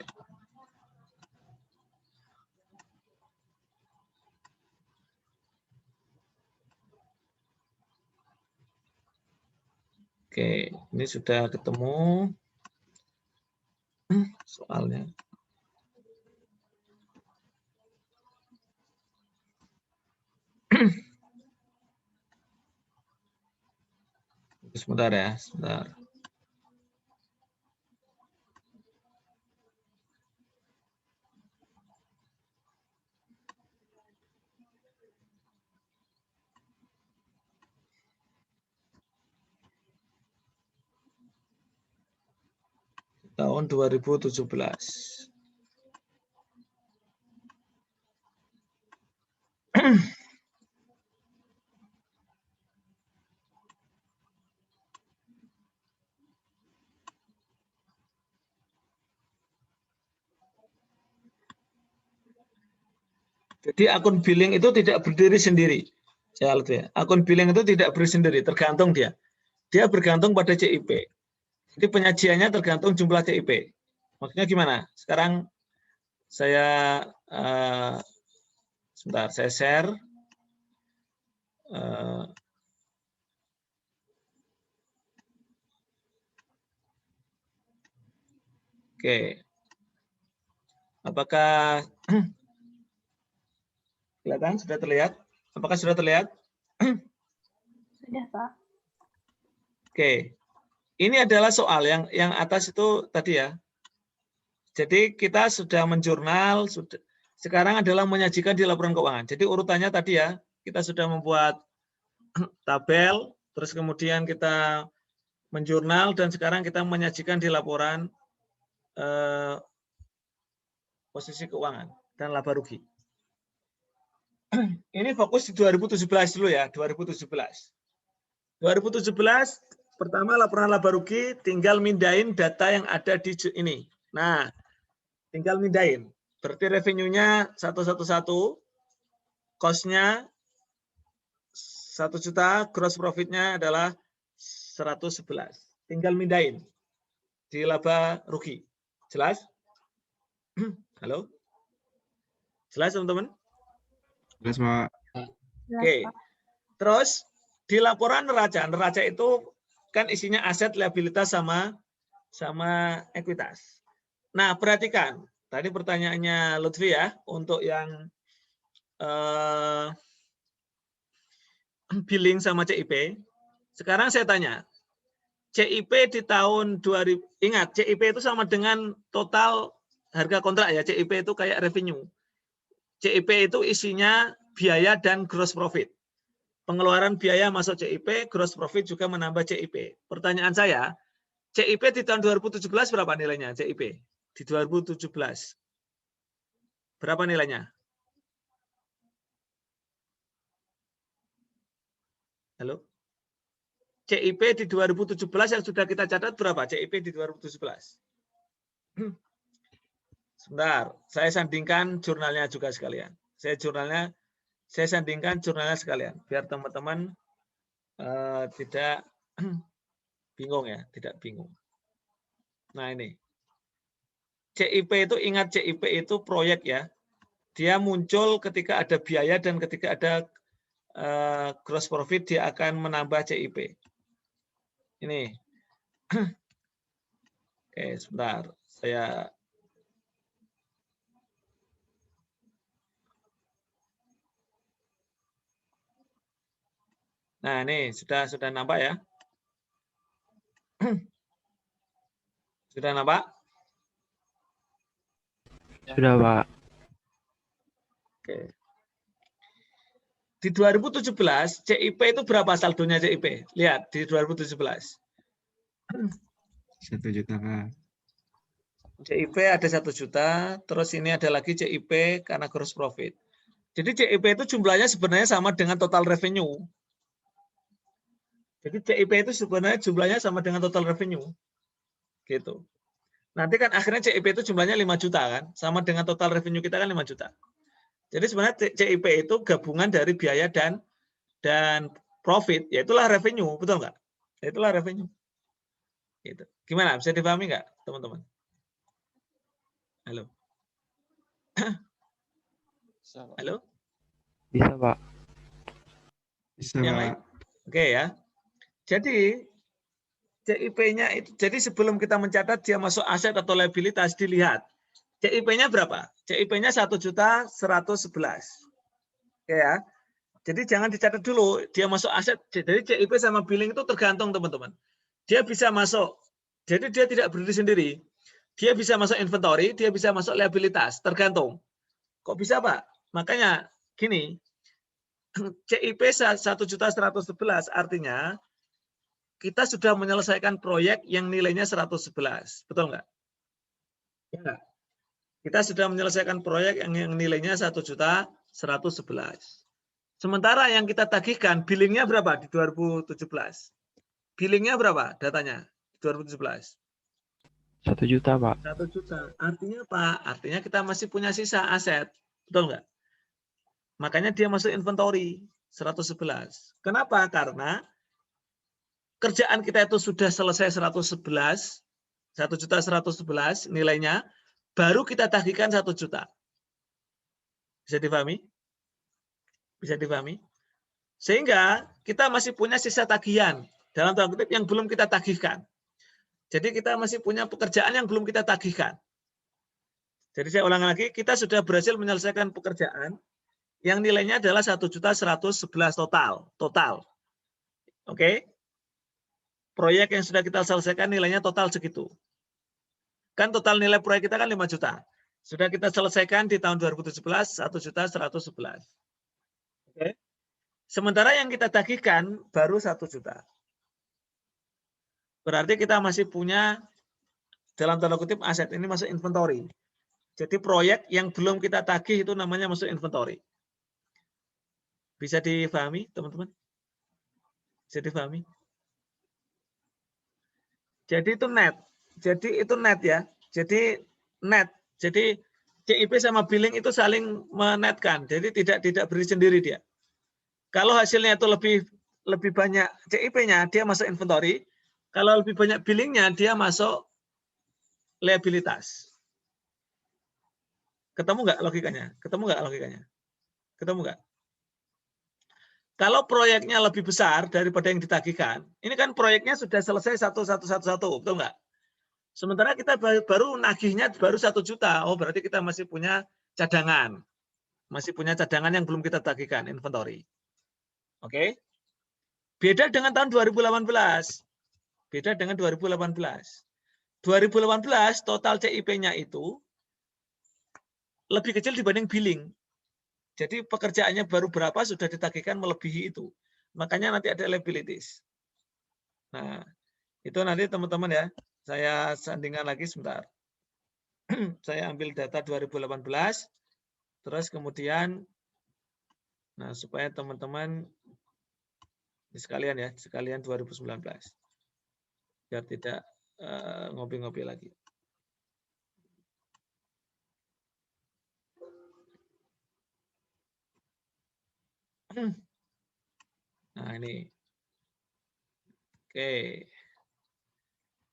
Oke, ini sudah ketemu soalnya. Sebentar ya, sebentar. Tahun 2017. Jadi akun billing itu tidak berdiri sendiri. Ya, akun billing itu tidak berdiri sendiri, tergantung dia. Dia bergantung pada CIP. Jadi penyajiannya tergantung jumlah CIP. Maksudnya gimana? Sekarang saya sebentar, saya share. Oke. Apakah kelihatan? Sudah terlihat? Apakah sudah terlihat? Sudah, Pak. Oke. Ini adalah soal yang atas itu tadi ya. Jadi kita sudah menjurnal, sekarang adalah menyajikan di laporan keuangan. Jadi urutannya tadi ya, kita sudah membuat tabel, terus kemudian kita menjurnal, dan sekarang kita menyajikan di laporan posisi keuangan dan laba rugi. Ini fokus di 2017 dulu ya, 2017. 2017, pertama laporan laba rugi, tinggal mindahin data yang ada di ini. Nah, tinggal mindahin. Berarti revenue-nya 111, cost-nya 1 juta, gross profit-nya adalah 111. Tinggal mindahin di laba rugi. Jelas? Halo? Jelas teman-teman? Jelas, Pak. Oke. Terus di laporan neraca, neraca itu kan isinya aset, liabilitas sama ekuitas. Nah, perhatikan. Tadi pertanyaannya Lutfi ya, untuk yang billing sama CIP. Sekarang saya tanya, CIP di tahun 2000, ingat CIP itu sama dengan total harga kontrak ya, CIP itu kayak revenue. CIP itu isinya biaya dan gross profit. Pengeluaran biaya masuk CIP, gross profit juga menambah CIP. Pertanyaan saya, CIP di tahun 2017 berapa nilainya CIP? Di 2017. Berapa nilainya? Halo? CIP di 2017 yang sudah kita catat berapa? CIP di 2017. Sebentar, saya sandingkan jurnalnya juga sekalian. Saya sandingkan jurnalnya sekalian, biar teman-teman tidak bingung ya, tidak bingung. Nah ini, CIP itu ingat CIP itu proyek ya. Dia muncul ketika ada biaya dan ketika ada gross profit dia akan menambah CIP. Ini, oke sebentar, saya Nah, ini sudah nampak ya? Sudah nampak? Sudah, Pak. Oke. Di 2017 CIP itu berapa saldonya CIP? Lihat di 2017. 1 juta, Kak. CIP ada 1 juta, terus ini ada lagi CIP karena gross profit. Jadi CIP itu jumlahnya sebenarnya sama dengan total revenue. Jadi CIP itu sebenarnya jumlahnya sama dengan total revenue. Gitu. Nanti kan akhirnya CIP itu jumlahnya 5 juta kan, sama dengan total revenue kita kan 5 juta. Jadi sebenarnya CIP itu gabungan dari biaya dan profit, yaitulah revenue, betul nggak? Yaitulah revenue. Gitu. Gimana? Bisa dipahami nggak, teman-teman? Halo? Halo? Bisa, Pak. Bisa, Yang Pak. lain? Oke ya. Jadi CIP-nya itu, jadi sebelum kita mencatat dia masuk aset atau liabilitas, dilihat CIP-nya berapa? CIP-nya 1.111. Oke ya. Jadi jangan dicatat dulu dia masuk aset. Jadi CIP sama billing itu tergantung teman-teman. Dia bisa masuk. Jadi dia tidak berdiri sendiri. Dia bisa masuk inventory, dia bisa masuk liabilitas, tergantung. Kok bisa, Pak? Makanya gini, CIP 1.111 artinya kita sudah menyelesaikan proyek yang nilainya 111. Betul nggak? Ya nggak? Kita sudah menyelesaikan proyek yang nilainya 1.111. Sementara yang kita tagihkan, billingnya berapa di 2017? Billingnya berapa datanya di 2017? 1 juta, Pak. 1 juta. Artinya apa? Artinya kita masih punya sisa aset. Betul nggak? Makanya dia masuk inventory 111. Kenapa? Karena kerjaan kita itu sudah selesai 111, 1.111 nilainya, baru kita tagihkan 1 juta. Bisa dipahami? Bisa dipahami? Sehingga kita masih punya sisa tagihan dalam tanda kutip yang belum kita tagihkan. Jadi kita masih punya pekerjaan yang belum kita tagihkan. Jadi saya ulang lagi, kita sudah berhasil menyelesaikan pekerjaan yang nilainya adalah 1.111 total. Oke? Proyek yang sudah kita selesaikan nilainya total segitu. Kan total nilai proyek kita kan 5 juta. Sudah kita selesaikan di tahun 2017 1.111. Oke? Sementara yang kita tagihkan baru 1 juta. Berarti kita masih punya dalam tanda kutip aset ini masuk inventory. Jadi proyek yang belum kita tagih itu namanya masuk inventory. Bisa difahami, teman-teman? Bisa difahami? Jadi itu net. Jadi itu net ya. Jadi net. Jadi CIP sama billing itu saling menetkan. Jadi tidak berdiri sendiri dia. Kalau hasilnya itu lebih banyak CIP-nya, dia masuk inventory. Kalau lebih banyak billingnya, dia masuk liabilitas. Ketemu nggak logikanya? Ketemu nggak logikanya? Ketemu nggak? Kalau proyeknya lebih besar daripada yang ditagihkan, ini kan proyeknya sudah selesai satu, betul nggak? Sementara kita baru nagihnya baru 1 juta, oh berarti kita masih punya cadangan. Masih punya cadangan yang belum kita tagihkan, inventory. Oke? Beda dengan tahun 2018. Beda dengan 2018. 2018 total CIP-nya itu lebih kecil dibanding billing. Jadi pekerjaannya baru berapa sudah ditagihkan melebihi itu. Makanya nanti ada liabilities. Nah, itu nanti teman-teman ya. Saya sandingkan lagi sebentar. Saya ambil data 2018. Terus kemudian, nah supaya teman-teman sekalian ya, sekalian 2019. Biar tidak ngopi-ngopi lagi. Nah ini. Oke.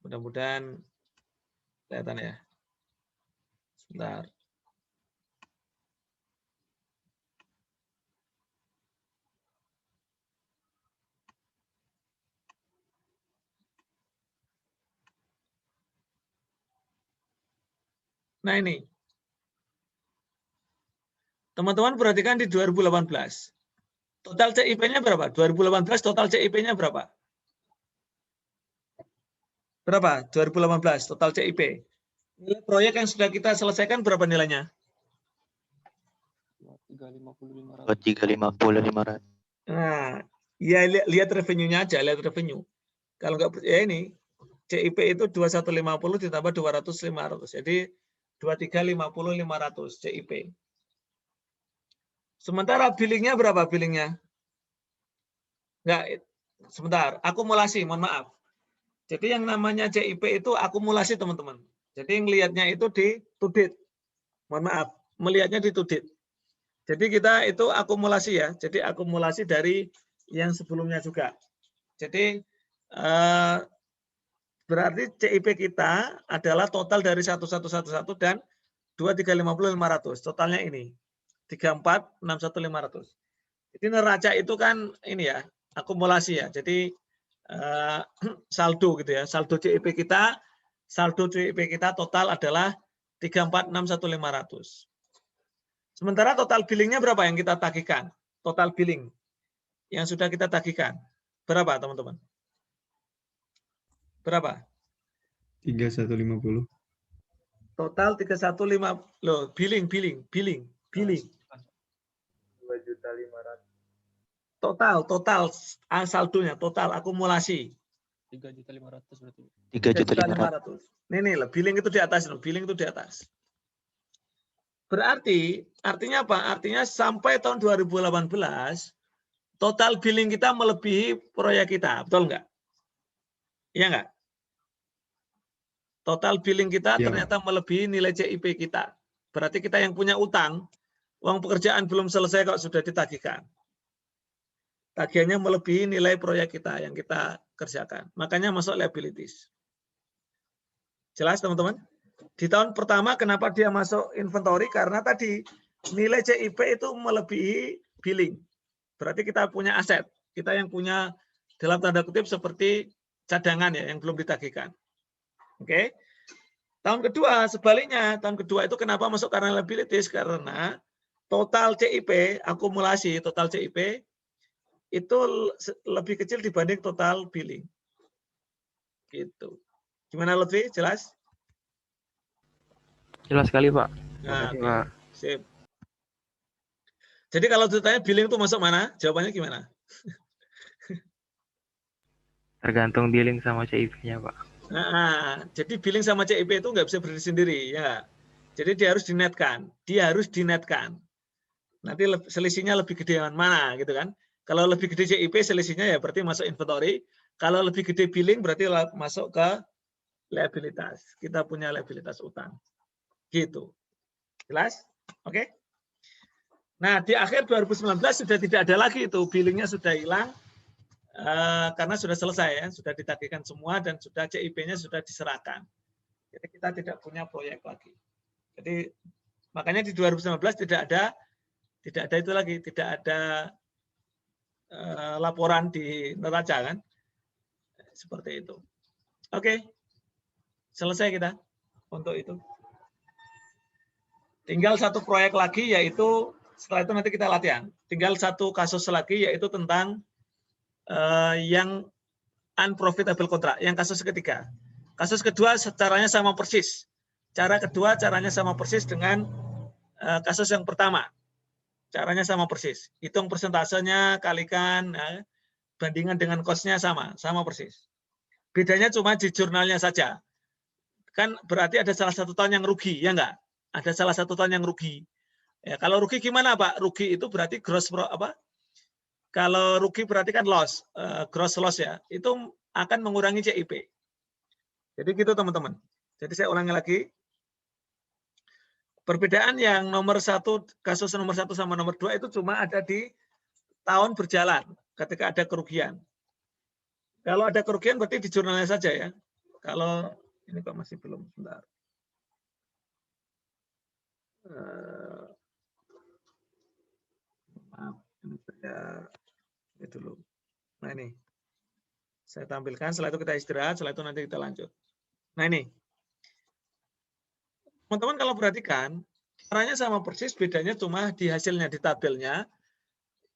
Mudah-mudahan kelihatan ya. Sebentar. Nah ini. Teman-teman perhatikan di 2018. Total CIP-nya berapa? 2018 total CIP-nya berapa? Berapa? 2018 total CIP. Nilai proyek yang sudah kita selesaikan berapa nilainya? 350-500. Nah, ya lihat revenue-nya aja, lihat revenue. Kalau nggak ya ini CIP itu 2150 ditambah 200 500. Jadi 2350 500 CIP. Sementara billingnya berapa billingnya? Enggak, sebentar, akumulasi, mohon maaf. Jadi yang namanya CIP itu akumulasi teman-teman. Jadi yang lihatnya itu di to date. Mohon maaf, melihatnya di to date. Jadi kita itu akumulasi ya. Jadi akumulasi dari yang sebelumnya juga. Jadi berarti CIP kita adalah total dari 1111 dan 2350 500. Totalnya ini 34 61 500. Jadi neraca itu kan ini ya, akumulasi ya. Jadi saldo gitu ya. Saldo CIP kita total adalah 34 61 500. Sementara total billingnya berapa yang kita tagihkan? Total billing yang sudah kita tagihkan. Berapa teman-teman? Berapa? 3150. Total 315 loh, billing. 2.500.000. Total saldonya, total akumulasi. 3.500.000 berarti. 3.500.000. Nih lah, billing itu di atas, billing itu di atas. Berarti artinya apa? Artinya sampai tahun 2018 total billing kita melebihi proyek kita, betul nggak? Iya nggak? Total billing kita Ya, ternyata melebihi nilai CIP kita. Berarti kita yang punya utang, uang pekerjaan belum selesai kok sudah ditagihkan. Tagihannya melebihi nilai proyek kita yang kita kerjakan. Makanya masuk liabilities. Jelas teman-teman? Di tahun pertama kenapa dia masuk inventory? Karena tadi nilai CIP itu melebihi billing. Berarti kita punya aset. Kita yang punya dalam tanda kutip seperti cadangan ya yang belum ditagihkan. Oke. Tahun kedua sebaliknya, tahun kedua itu kenapa masuk karena liabilities? Karena total CIP, akumulasi total CIP itu lebih kecil dibanding total billing. Gitu. Gimana Lutfi? Jelas? Jelas sekali, Pak. Nah, Terima kasih, Pak. sip. Jadi kalau ditanya billing itu masuk mana? Jawabannya gimana? Tergantung billing sama CIP-nya, Pak. Nah, jadi billing sama CIP itu nggak bisa berdiri sendiri, ya. Jadi dia harus dinetkan. Nanti selisihnya lebih gede mana, gitu kan? Kalau lebih gede CIP, selisihnya ya berarti masuk inventory. Kalau lebih gede billing, berarti masuk ke liabilitas. Kita punya liabilitas utang. Gitu. Jelas? Oke? Nah, di akhir 2019 sudah tidak ada lagi itu. Billingnya sudah hilang. Karena sudah selesai ya, sudah ditagihkan semua dan sudah CIP-nya sudah diserahkan. Jadi kita tidak punya proyek lagi. Jadi makanya di 2019 tidak ada itu lagi, tidak ada laporan di neraca kan, seperti itu. Oke, selesai kita untuk itu. Tinggal satu proyek lagi yaitu setelah itu nanti kita latihan. Tinggal satu kasus lagi yaitu tentang yang unprofitable contract, yang kasus ketiga. Kasus kedua caranya sama persis. Caranya sama persis dengan kasus yang pertama. Caranya sama persis. Hitung persentasenya, kalikan, bandingan dengan cost-nya sama persis. Bedanya cuma di jurnalnya saja. Kan berarti ada salah satu tahun yang rugi, ya enggak? Ada salah satu tahun yang rugi. Ya, kalau rugi gimana Pak? Rugi itu berarti kalau rugi berarti kan loss, gross loss ya. Itu akan mengurangi CIP. Jadi gitu teman-teman. Jadi saya ulangi lagi. Perbedaan yang kasus nomor 1 sama nomor 2 itu cuma ada di tahun berjalan ketika ada kerugian. Kalau ada kerugian berarti di jurnalnya saja ya. Kalau ini kok masih belum, sebentar. Maaf, ini saya dulu. Nah ini, saya tampilkan. Setelah itu kita istirahat. Setelah itu nanti kita lanjut. Nah ini, teman-teman kalau perhatikan, caranya sama persis, bedanya cuma di hasilnya, di tabelnya.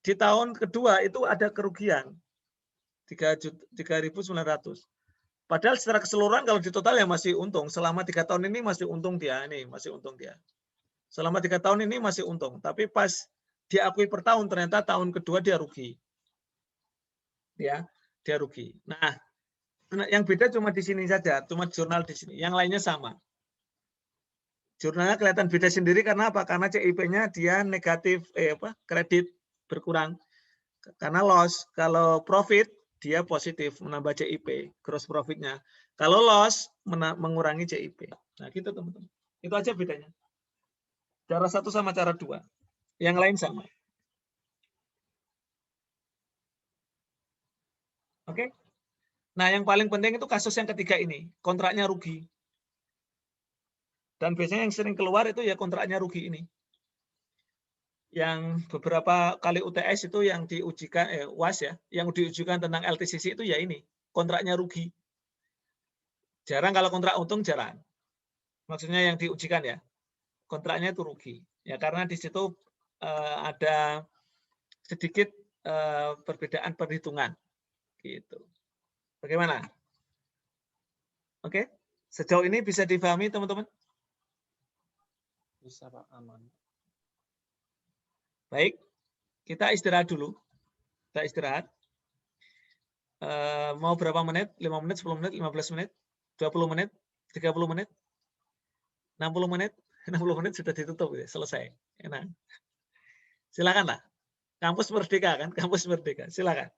Di tahun kedua itu ada kerugian 3.900. Padahal secara keseluruhan kalau di total ya masih untung. Selama 3 tahun ini masih untung dia. Ini masih untung dia. Selama 3 tahun ini masih untung. Tapi pas diakui per tahun ternyata tahun kedua dia rugi. Ya, dia rugi. Nah, yang beda cuma di sini saja, cuma jurnal di sini. Yang lainnya sama. Jurnalnya kelihatan beda sendiri karena apa? Karena CIP-nya dia negatif, kredit berkurang. Karena loss. Kalau profit, dia positif, menambah CIP, gross profit-nya. Kalau loss, mengurangi CIP. Nah, gitu teman-teman. Itu aja bedanya. Cara 1 sama cara 2. Yang lain sama. Oke? Nah, yang paling penting itu kasus yang ketiga ini. Kontraknya rugi. Dan biasanya yang sering keluar itu ya kontraknya rugi ini. Yang beberapa kali UTS itu yang diujikan, UAS ya, yang diujikan tentang LTCC itu ya ini, kontraknya rugi. Jarang kalau kontrak untung, jarang. Maksudnya yang diujikan ya, kontraknya itu rugi. Ya karena di situ ada sedikit perbedaan perhitungan. Gitu. Bagaimana? Oke, sejauh ini bisa dipahami teman-teman? Bisa Pak, aman. Baik, kita istirahat dulu. Kita istirahat. Mau berapa menit? 5 menit, 10 menit, 15 menit, 20 menit, 30 menit, 60 menit, 60 menit sudah ditutup, ya, selesai. Enak. Silakanlah. Kampus Merdeka kan? Kampus Merdeka. Silakan.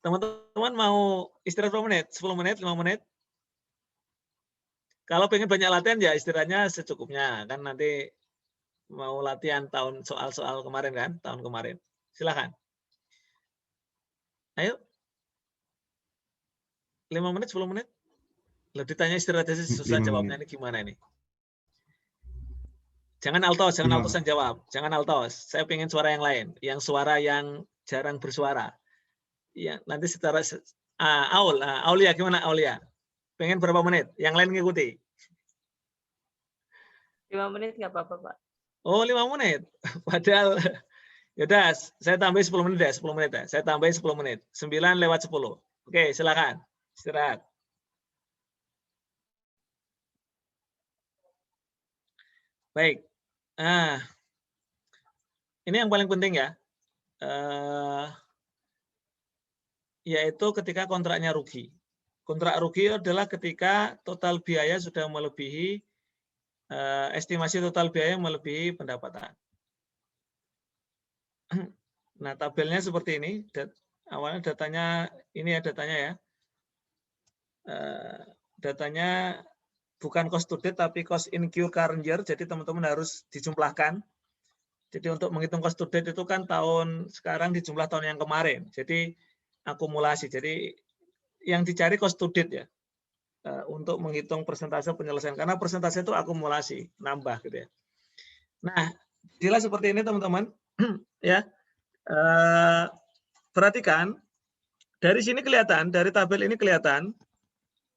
Teman-teman mau istirahat berapa menit? 10 menit, 5 menit? Kalau pengen banyak latihan ya istirahatnya secukupnya. Kan nanti mau latihan tahun soal-soal kemarin kan? Tahun kemarin. Silakan. Ayo. 5 menit, 10 menit? Lebih ditanya istirahat aja susah jawabnya ini gimana ini? Jangan altos yang jawab. Jangan altos. Saya pengen suara yang lain. Yang suara yang jarang bersuara. Ya, nanti secara Aulia gimana Aulia? Pengen berapa menit? Yang lain ngikuti. 5 menit nggak apa-apa, Pak. Oh, 5 menit. Padahal yaudah, saya tambahin 10 menit ya, 10 menit ya. Saya tambahin 10 menit. 9:10. Oke, silakan. Istirahat. Baik. Ini yang paling penting ya. Yaitu ketika kontraknya rugi. Kontrak rugi adalah ketika total biaya sudah melebihi estimasi total biaya melebihi pendapatan. Nah, tabelnya seperti ini. Awalnya datanya ini ya datanya ya. Datanya bukan cost to date tapi cost incurred current year. Jadi teman-teman harus dijumlahkan. Jadi untuk menghitung cost to date itu kan tahun sekarang dijumlah tahun yang kemarin. Jadi akumulasi. Jadi yang dicari cost to date ya. Untuk menghitung persentase penyelesaian. Karena persentase itu akumulasi, nambah gitu ya. Nah, jelas seperti ini teman-teman. Ya. Perhatikan, dari sini kelihatan, dari tabel ini kelihatan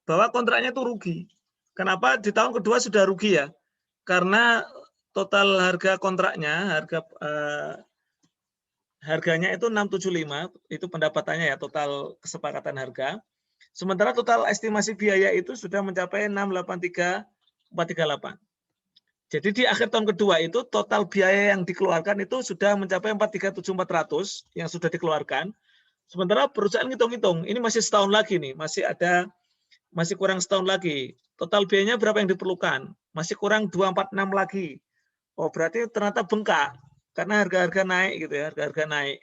bahwa kontraknya itu rugi. Kenapa di tahun kedua sudah rugi ya? Karena total harga kontraknya, harganya itu 675, itu pendapatannya ya, total kesepakatan harga. Sementara total estimasi biaya itu sudah mencapai 683.438. Jadi di akhir tahun kedua itu total biaya yang dikeluarkan itu sudah mencapai 437.400 yang sudah dikeluarkan. Sementara perusahaan ngitung-ngitung, ini masih setahun lagi nih, masih kurang setahun lagi. Total biayanya berapa yang diperlukan? Masih kurang 246 lagi Oh, berarti ternyata bengkak karena harga-harga naik gitu ya, harga-harga naik.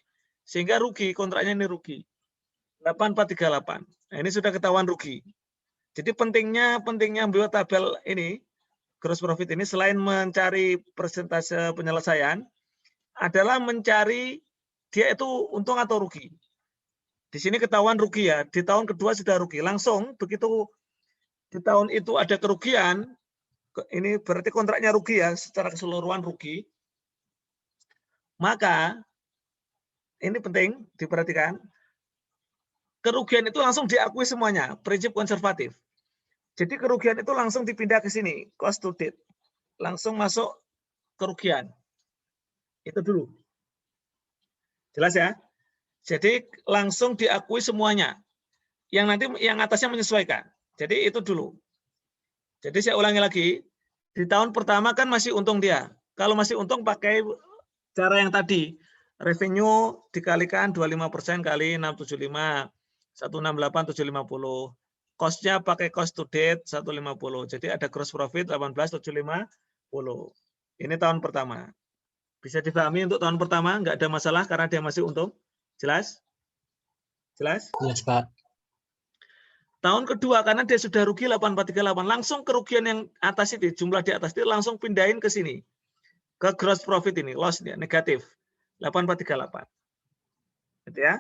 Sehingga rugi, kontraknya ini rugi. 8438. Nah, ini sudah ketahuan rugi. Jadi pentingnya membuat tabel ini, gross profit ini, selain mencari persentase penyelesaian, adalah mencari dia itu untung atau rugi. Di sini ketahuan rugi ya, di tahun kedua sudah rugi. Langsung begitu di tahun itu ada kerugian, ini berarti kontraknya rugi ya, secara keseluruhan rugi. Maka, ini penting diperhatikan, kerugian itu langsung diakui semuanya, prinsip konservatif. Jadi kerugian itu langsung dipindah ke sini, cost to date. Langsung masuk kerugian. Itu dulu. Jelas ya? Jadi langsung diakui semuanya. Yang nanti yang atasnya menyesuaikan. Jadi itu dulu. Jadi saya ulangi lagi, di tahun pertama kan masih untung dia. Kalau masih untung pakai cara yang tadi. Revenue dikalikan 25% kali 675, 168, 750. Cost-nya pakai cost to date 150. Jadi ada gross profit 18,750. Ini tahun pertama. Bisa dipahami untuk tahun pertama, nggak ada masalah karena dia masih untung. Jelas? Jelas? Jelas, Pak. Tahun kedua karena dia sudah rugi 8438, langsung kerugian yang atas itu, jumlah di atas itu langsung pindahin ke sini. Ke gross profit ini, loss dia negatif 8438. Gitu ya.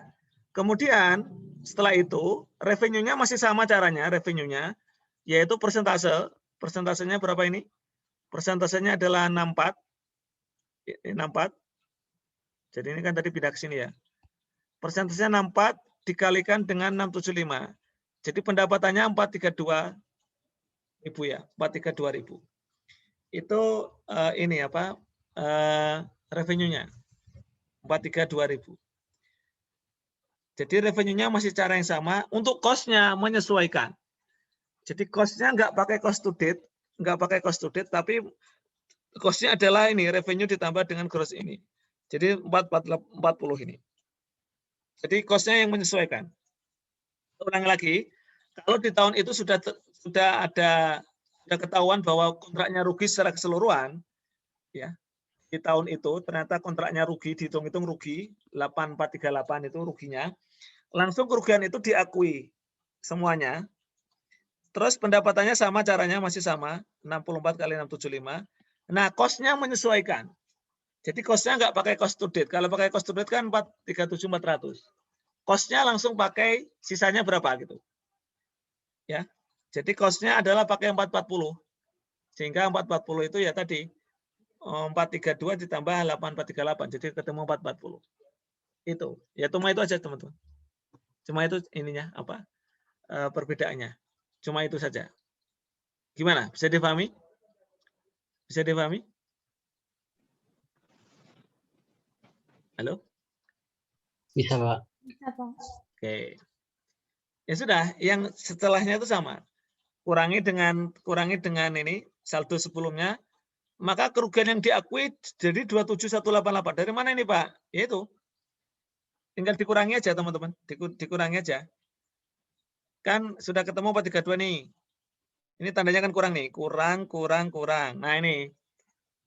Kemudian setelah itu revenue-nya masih sama caranya, revenue-nya yaitu persentase. Persentasenya berapa ini? Persentasenya adalah 64. 64. Jadi ini kan tadi pindah ke sini ya. Persentasenya 64 dikalikan dengan 675. Jadi pendapatannya 432.000 ya, 432.000. Itu ini apa? Revenue-nya 432.000. Jadi revenue-nya masih cara yang sama. Untuk cost-nya menyesuaikan. Jadi cost-nya nggak pakai cost to date, tapi cost-nya adalah ini revenue ditambah dengan gross ini. Jadi 440 ini. Jadi cost-nya yang menyesuaikan. Ulangi lagi, kalau di tahun itu sudah ketahuan bahwa kontraknya rugi secara keseluruhan, ya di tahun itu ternyata kontraknya rugi, dihitung-hitung rugi 8438 itu ruginya, langsung kerugian itu diakui semuanya. Terus pendapatannya sama, caranya masih sama, 64 kali 675. Nah, cost-nya menyesuaikan. Jadi cost-nya nggak pakai cost to date. Kalau pakai cost to date kan 437.400. Cost-nya langsung pakai sisanya berapa gitu. Ya. Jadi cost-nya adalah pakai 440. Sehingga 440 itu ya tadi 432 ditambah 8438. Jadi ketemu 440. Itu. Ya cuma itu aja teman-teman. Cuma itu ininya apa? Perbedaannya. Cuma itu saja. Gimana? Bisa dipahami? Bisa dipahami? Halo? Bisa, Pak. Oke. Ya sudah, yang setelahnya itu sama. Kurangi dengan ini saldo sebelumnya, maka kerugian yang diakui jadi 27188. Dari mana ini, Pak? Yaitu tinggal dikurangi aja, teman-teman. Dikurangi aja. Kan sudah ketemu 432 nih. Ini tandanya kan kurang nih. Kurang. Nah, ini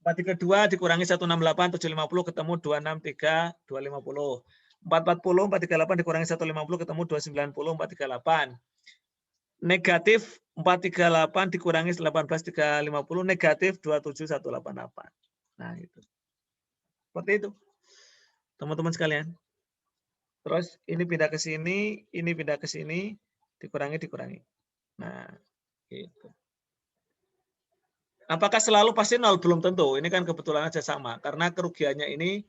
432 dikurangi 168 750 ketemu 263 250. 440 438 dikurangi 150 ketemu 290 438. Negatif 438 dikurangi 18350 negatif 27188. Nah, itu. Seperti itu. Teman-teman sekalian. Terus ini pindah ke sini, ini pindah ke sini, dikurangi. Nah, gitu. Apakah selalu pasti nol? Belum tentu. Ini kan kebetulan aja sama. Karena kerugiannya ini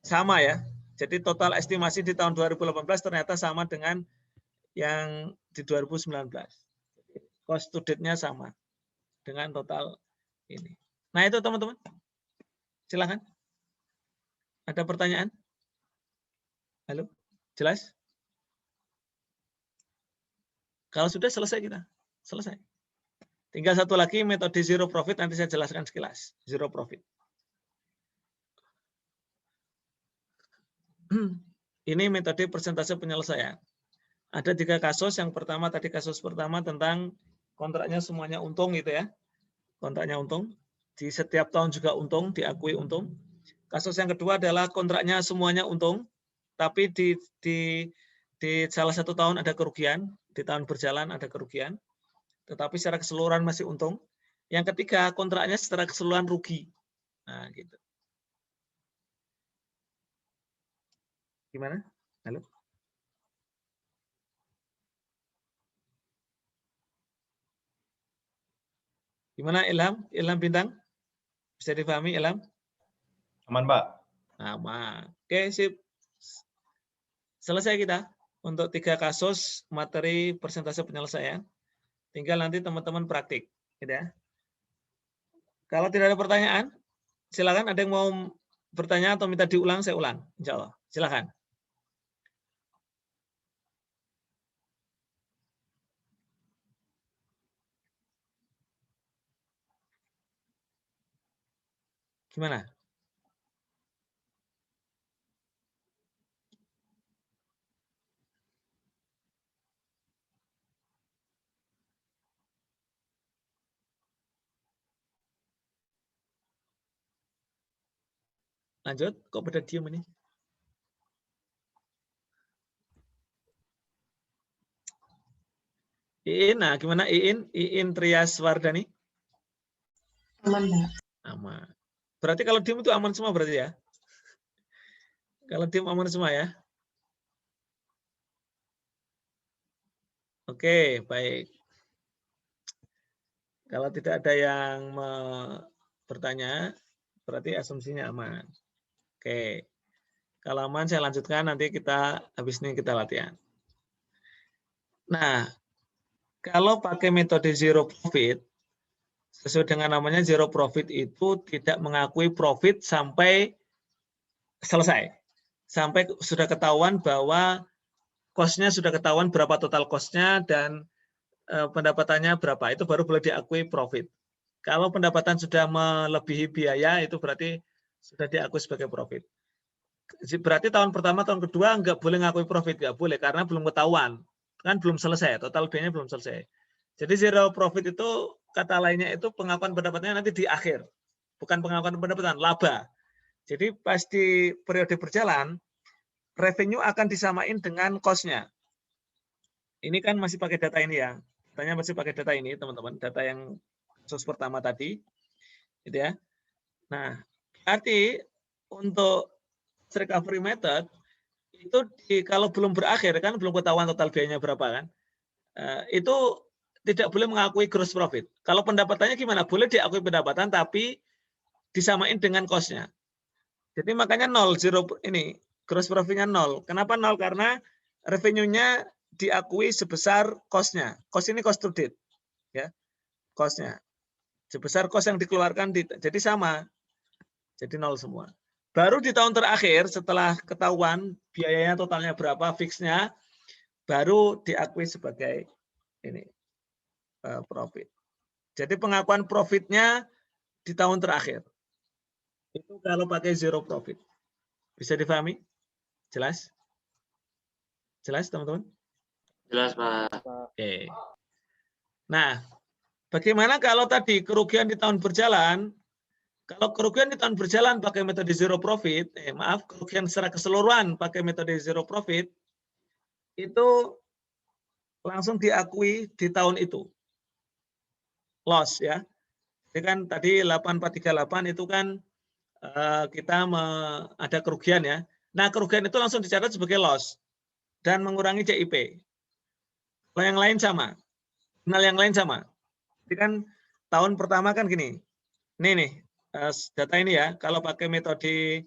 sama ya. Jadi total estimasi di tahun 2018 ternyata sama dengan yang di 2019. Cost to date-nya sama dengan total ini. Nah itu teman-teman. Silakan. Ada pertanyaan? Halo? Jelas? Kalau sudah selesai kita. Selesai. Tinggal satu lagi metode zero profit, nanti saya jelaskan sekilas. Zero profit. Ini metode persentase penyelesaian. Ada 3 kasus. Yang pertama tadi kasus pertama tentang kontraknya semuanya untung gitu ya. Kontraknya untung. di setiap tahun juga untung, diakui untung. Kasus yang kedua adalah kontraknya semuanya untung, tapi di salah satu tahun ada kerugian, di tahun berjalan ada kerugian, tetapi secara keseluruhan masih untung. Yang ketiga, kontraknya secara keseluruhan rugi. Nah, gitu. Gimana? Halo? Gimana Ilham? Ilham Bintang? Bisa dipahami Ilham? Aman, Pak. Aman. Oke, sip. Selesai kita untuk 3 kasus materi persentase penyelesaian. Tinggal nanti teman-teman praktik, gitu ya. Kalau tidak ada pertanyaan, silakan ada yang mau bertanya atau minta diulang, saya ulang. Insya Allah. Silakan. Gimana? Lanjut, kok pada diem ini? Iin, nah gimana Iin? Iin Trias Wardani? Aman, Pak. Aman. Berarti kalau diem itu aman semua berarti ya? Kalau diem aman semua ya? Oke, baik. Kalau tidak ada yang bertanya, berarti asumsinya aman. Oke. Kalau aman saya lanjutkan, nanti kita habis ini kita latihan. Nah, kalau pakai metode zero profit, sesuai dengan namanya zero profit itu tidak mengakui profit sampai selesai. Sampai sudah ketahuan bahwa cost-nya sudah ketahuan berapa total cost-nya dan pendapatannya berapa, itu baru boleh diakui profit. Kalau pendapatan sudah melebihi biaya, itu berarti sudah diakui sebagai profit. Berarti tahun pertama, tahun kedua nggak boleh ngakui profit, nggak boleh, karena belum ketahuan. Kan belum selesai, total biayanya belum selesai. Jadi zero profit itu, kata lainnya itu pengakuan pendapatannya nanti di akhir. Bukan pengakuan pendapatan, laba. Jadi pas di periode berjalan, revenue akan disamain dengan cost-nya. Ini kan masih pakai data ini ya. Datanya masih pakai data ini, teman-teman. Data yang kasus pertama tadi. Gitu ya. Nah, berarti untuk recovery method, itu kalau belum berakhir, kan belum ketahuan total biayanya berapa kan, itu tidak boleh mengakui gross profit. Kalau pendapatannya gimana? Boleh diakui pendapatan, tapi disamain dengan cost-nya. Jadi makanya 0, zero ini, gross profit-nya 0. Kenapa 0? Karena revenue-nya diakui sebesar cost-nya. Cost ini cost to date, ya, cost-nya sebesar cost yang dikeluarkan, jadi sama, jadi 0 semua. Baru di tahun terakhir setelah ketahuan biayanya totalnya berapa, fix-nya, baru diakui sebagai ini profit. Jadi pengakuan profitnya di tahun terakhir. Itu kalau pakai zero profit. Bisa difahami? Jelas? Jelas teman-teman? Jelas, Pak. Oke. Nah, bagaimana kalau tadi kerugian di tahun berjalan? Kalau kerugian di tahun berjalan pakai metode zero profit, kerugian secara keseluruhan pakai metode zero profit, itu langsung diakui di tahun itu. Loss ya. Jadi kan tadi 8438 itu kan kita ada kerugian ya. Nah, kerugian itu langsung dicatat sebagai loss dan mengurangi CIP. Kalau yang lain sama. Nah, yang lain sama. Jadi kan tahun pertama kan gini. Nih data ini ya, kalau pakai metode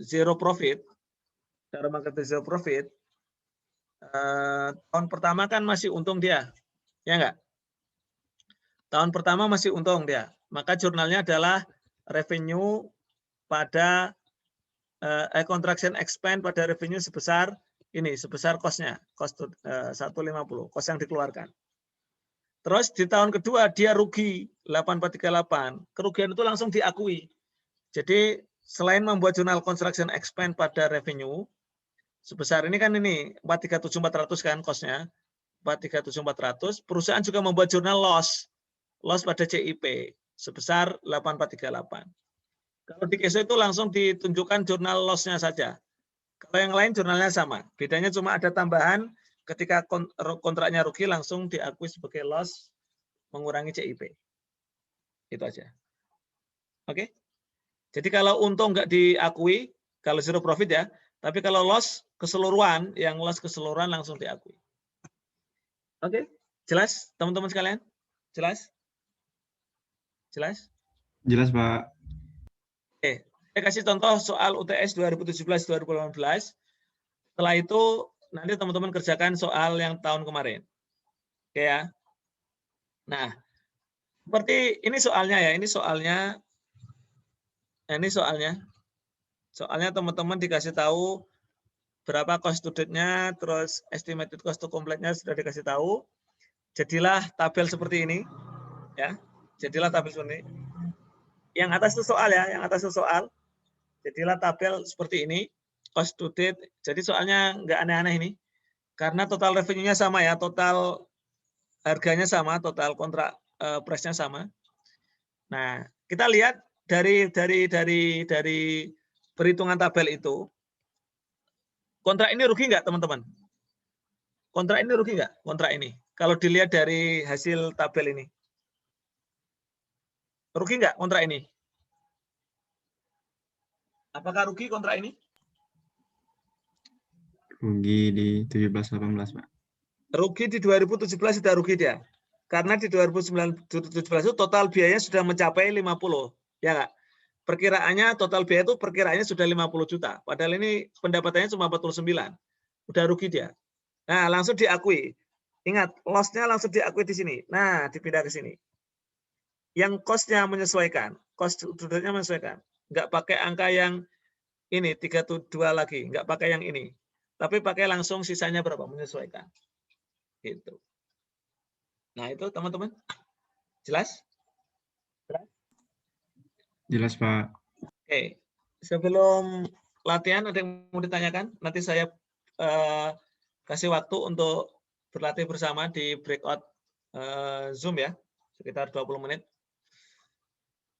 zero profit, cara metode zero profit, tahun pertama kan masih untung dia, ya enggak? Tahun pertama masih untung dia, maka jurnalnya adalah revenue pada contraction expense pada revenue sebesar ini, sebesar cost-nya, cost 150, cost yang dikeluarkan. Terus di tahun kedua dia rugi 8438, kerugian itu langsung diakui. Jadi selain membuat jurnal construction expense pada revenue sebesar ini kan ini 437400 kan cost-nya, 437.400, perusahaan juga membuat jurnal loss pada CIP sebesar 8.438. Kalau di KESO itu langsung ditunjukkan jurnal loss-nya saja. Kalau yang lain jurnalnya sama. Bedanya cuma ada tambahan ketika kontraknya rugi langsung diakui sebagai loss mengurangi CIP. Itu aja. Oke. Jadi kalau untung nggak diakui, kalau zero profit ya, tapi kalau loss keseluruhan, yang loss keseluruhan langsung diakui. Oke, jelas teman-teman sekalian? Jelas? Jelas? Jelas, Pak. Oke, saya kasih contoh soal UTS 2017-2018. Setelah itu nanti teman-teman kerjakan soal yang tahun kemarin. Oke ya. Nah, seperti ini soalnya ya, ini soalnya. Ini soalnya. Soalnya teman-teman dikasih tahu berapa cost to date-nya, terus estimated cost to complete-nya sudah dikasih tahu. Jadilah tabel seperti ini, ya. Jadilah tabel seperti ini. Yang atas itu soal ya, yang atas itu soal. Jadilah tabel seperti ini, cost to date. Jadi soalnya nggak aneh-aneh ini, karena total revenue-nya sama ya, total harganya sama, total kontrak price-nya sama. Nah, kita lihat dari perhitungan tabel itu, kontrak ini rugi nggak teman-teman? Kontrak ini rugi nggak? Kontrak ini, kalau dilihat dari hasil tabel ini, rugi nggak kontrak ini? Apakah rugi kontrak ini? Rugi di 17-18, Pak. Rugi di 2017 sudah rugi dia. Karena di 2017 itu total biayanya sudah mencapai 50. Ya nggak? Perkiraannya total biaya itu perkiraannya sudah 50 juta. Padahal ini pendapatannya cuma 49. Udah rugi dia. Nah, langsung diakui. Ingat, loss-nya langsung diakui di sini. Nah, dipindah ke sini. Yang cost-nya menyesuaikan. Cost nya menyesuaikan. Nggak pakai angka yang ini, 32 lagi. Nggak pakai yang ini. Tapi pakai langsung sisanya berapa? Menyesuaikan. Gitu. Nah, itu teman-teman. Jelas? Jelas, Pak. Oke. Sebelum latihan ada yang mau ditanyakan? Nanti saya kasih waktu untuk berlatih bersama di breakout Zoom ya. Sekitar 20 menit.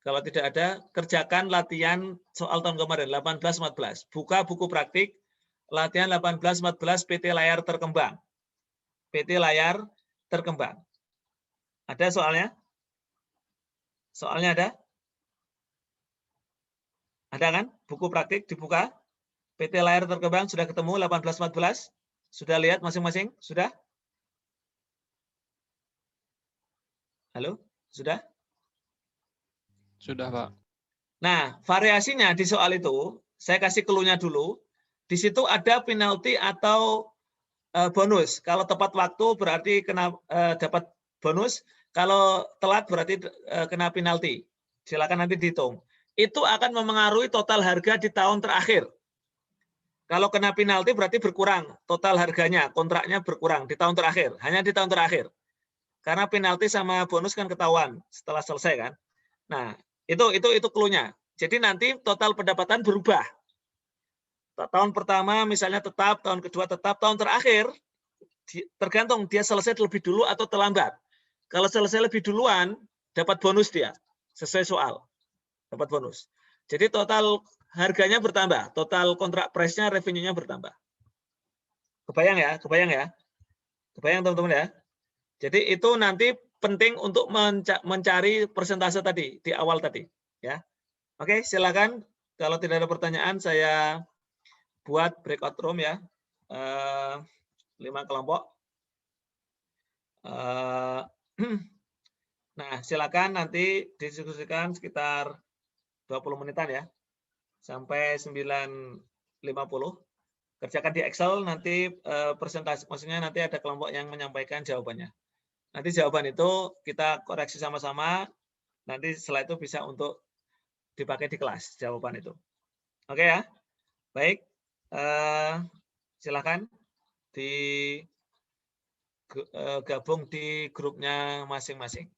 Kalau tidak ada, kerjakan latihan soal tahun kemarin, 18-14. Buka buku praktik, latihan 18-14 PT layar terkembang. PT layar terkembang. Ada soalnya? Soalnya ada? Ada kan? Buku praktik dibuka. PT layar terkembang sudah ketemu 18-14. Sudah lihat masing-masing? Sudah? Halo? Sudah? Sudah, Pak. Nah, variasinya di soal itu, saya kasih clue-nya dulu. Di situ ada penalti atau bonus. Kalau tepat waktu berarti kena dapat bonus. Kalau telat berarti kena penalti. Silakan nanti dihitung. Itu akan memengaruhi total harga di tahun terakhir. Kalau kena penalti berarti berkurang total harganya, kontraknya berkurang di tahun terakhir, hanya di tahun terakhir. Karena penalti sama bonus kan ketahuan setelah selesai kan. Nah, itu clue-nya. Jadi nanti total pendapatan berubah. Tahun pertama misalnya tetap, tahun kedua tetap, tahun terakhir tergantung dia selesai lebih dulu atau terlambat. Kalau selesai lebih duluan, dapat bonus dia sesuai soal, dapat bonus. Jadi total harganya bertambah, total kontrak price-nya, revenue-nya bertambah. Kebayang ya, kebayang ya, kebayang teman-teman ya. Jadi itu nanti penting untuk mencari persentase tadi di awal tadi, ya. Oke, silakan. Kalau tidak ada pertanyaan, saya buat breakout room ya, 5 kelompok. Nah, silakan nanti didiskusikan sekitar 20 menitan ya, sampai 9.50. Kerjakan di Excel, nanti persentase, maksudnya nanti ada kelompok yang menyampaikan jawabannya. Nanti jawaban itu kita koreksi sama-sama, nanti setelah itu bisa untuk dipakai di kelas, jawaban itu. Oke ya, baik. Silakan gabung di grupnya masing-masing.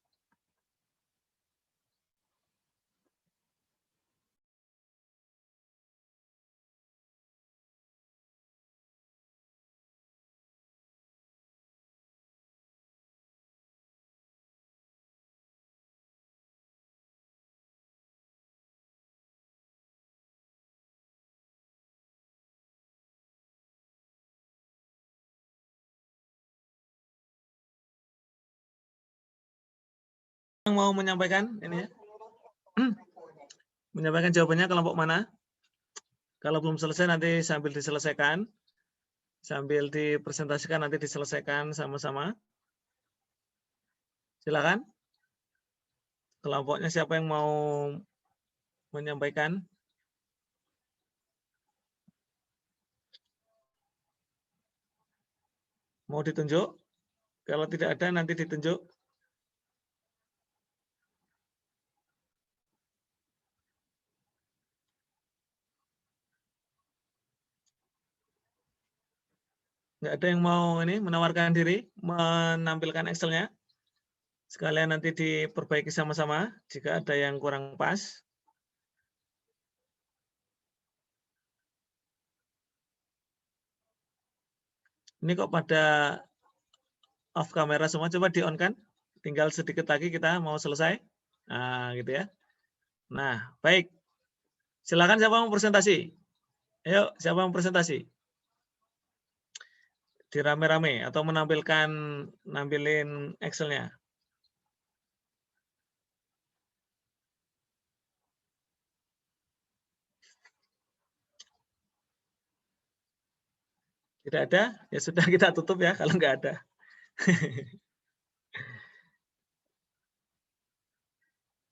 Yang mau menyampaikan ini ya? Menyampaikan jawabannya kelompok mana? Kalau belum selesai nanti sambil diselesaikan. Sambil dipresentasikan nanti diselesaikan sama-sama. Silakan. Kelompoknya siapa yang mau menyampaikan? Mau ditunjuk? Kalau tidak ada nanti ditunjuk. Nggak ada yang mau ini menawarkan diri, menampilkan Excel-nya. Sekalian nanti diperbaiki sama-sama jika ada yang kurang pas. Ini kok pada off kamera semua, coba di-on kan? Tinggal sedikit lagi kita mau selesai. Nah, gitu ya. Nah, baik. Silakan siapa mau presentasi? Ayo, siapa mau presentasi? Di rame-rame atau nampilin Excel-nya. Tidak ada? Ya sudah, kita tutup ya kalau nggak ada.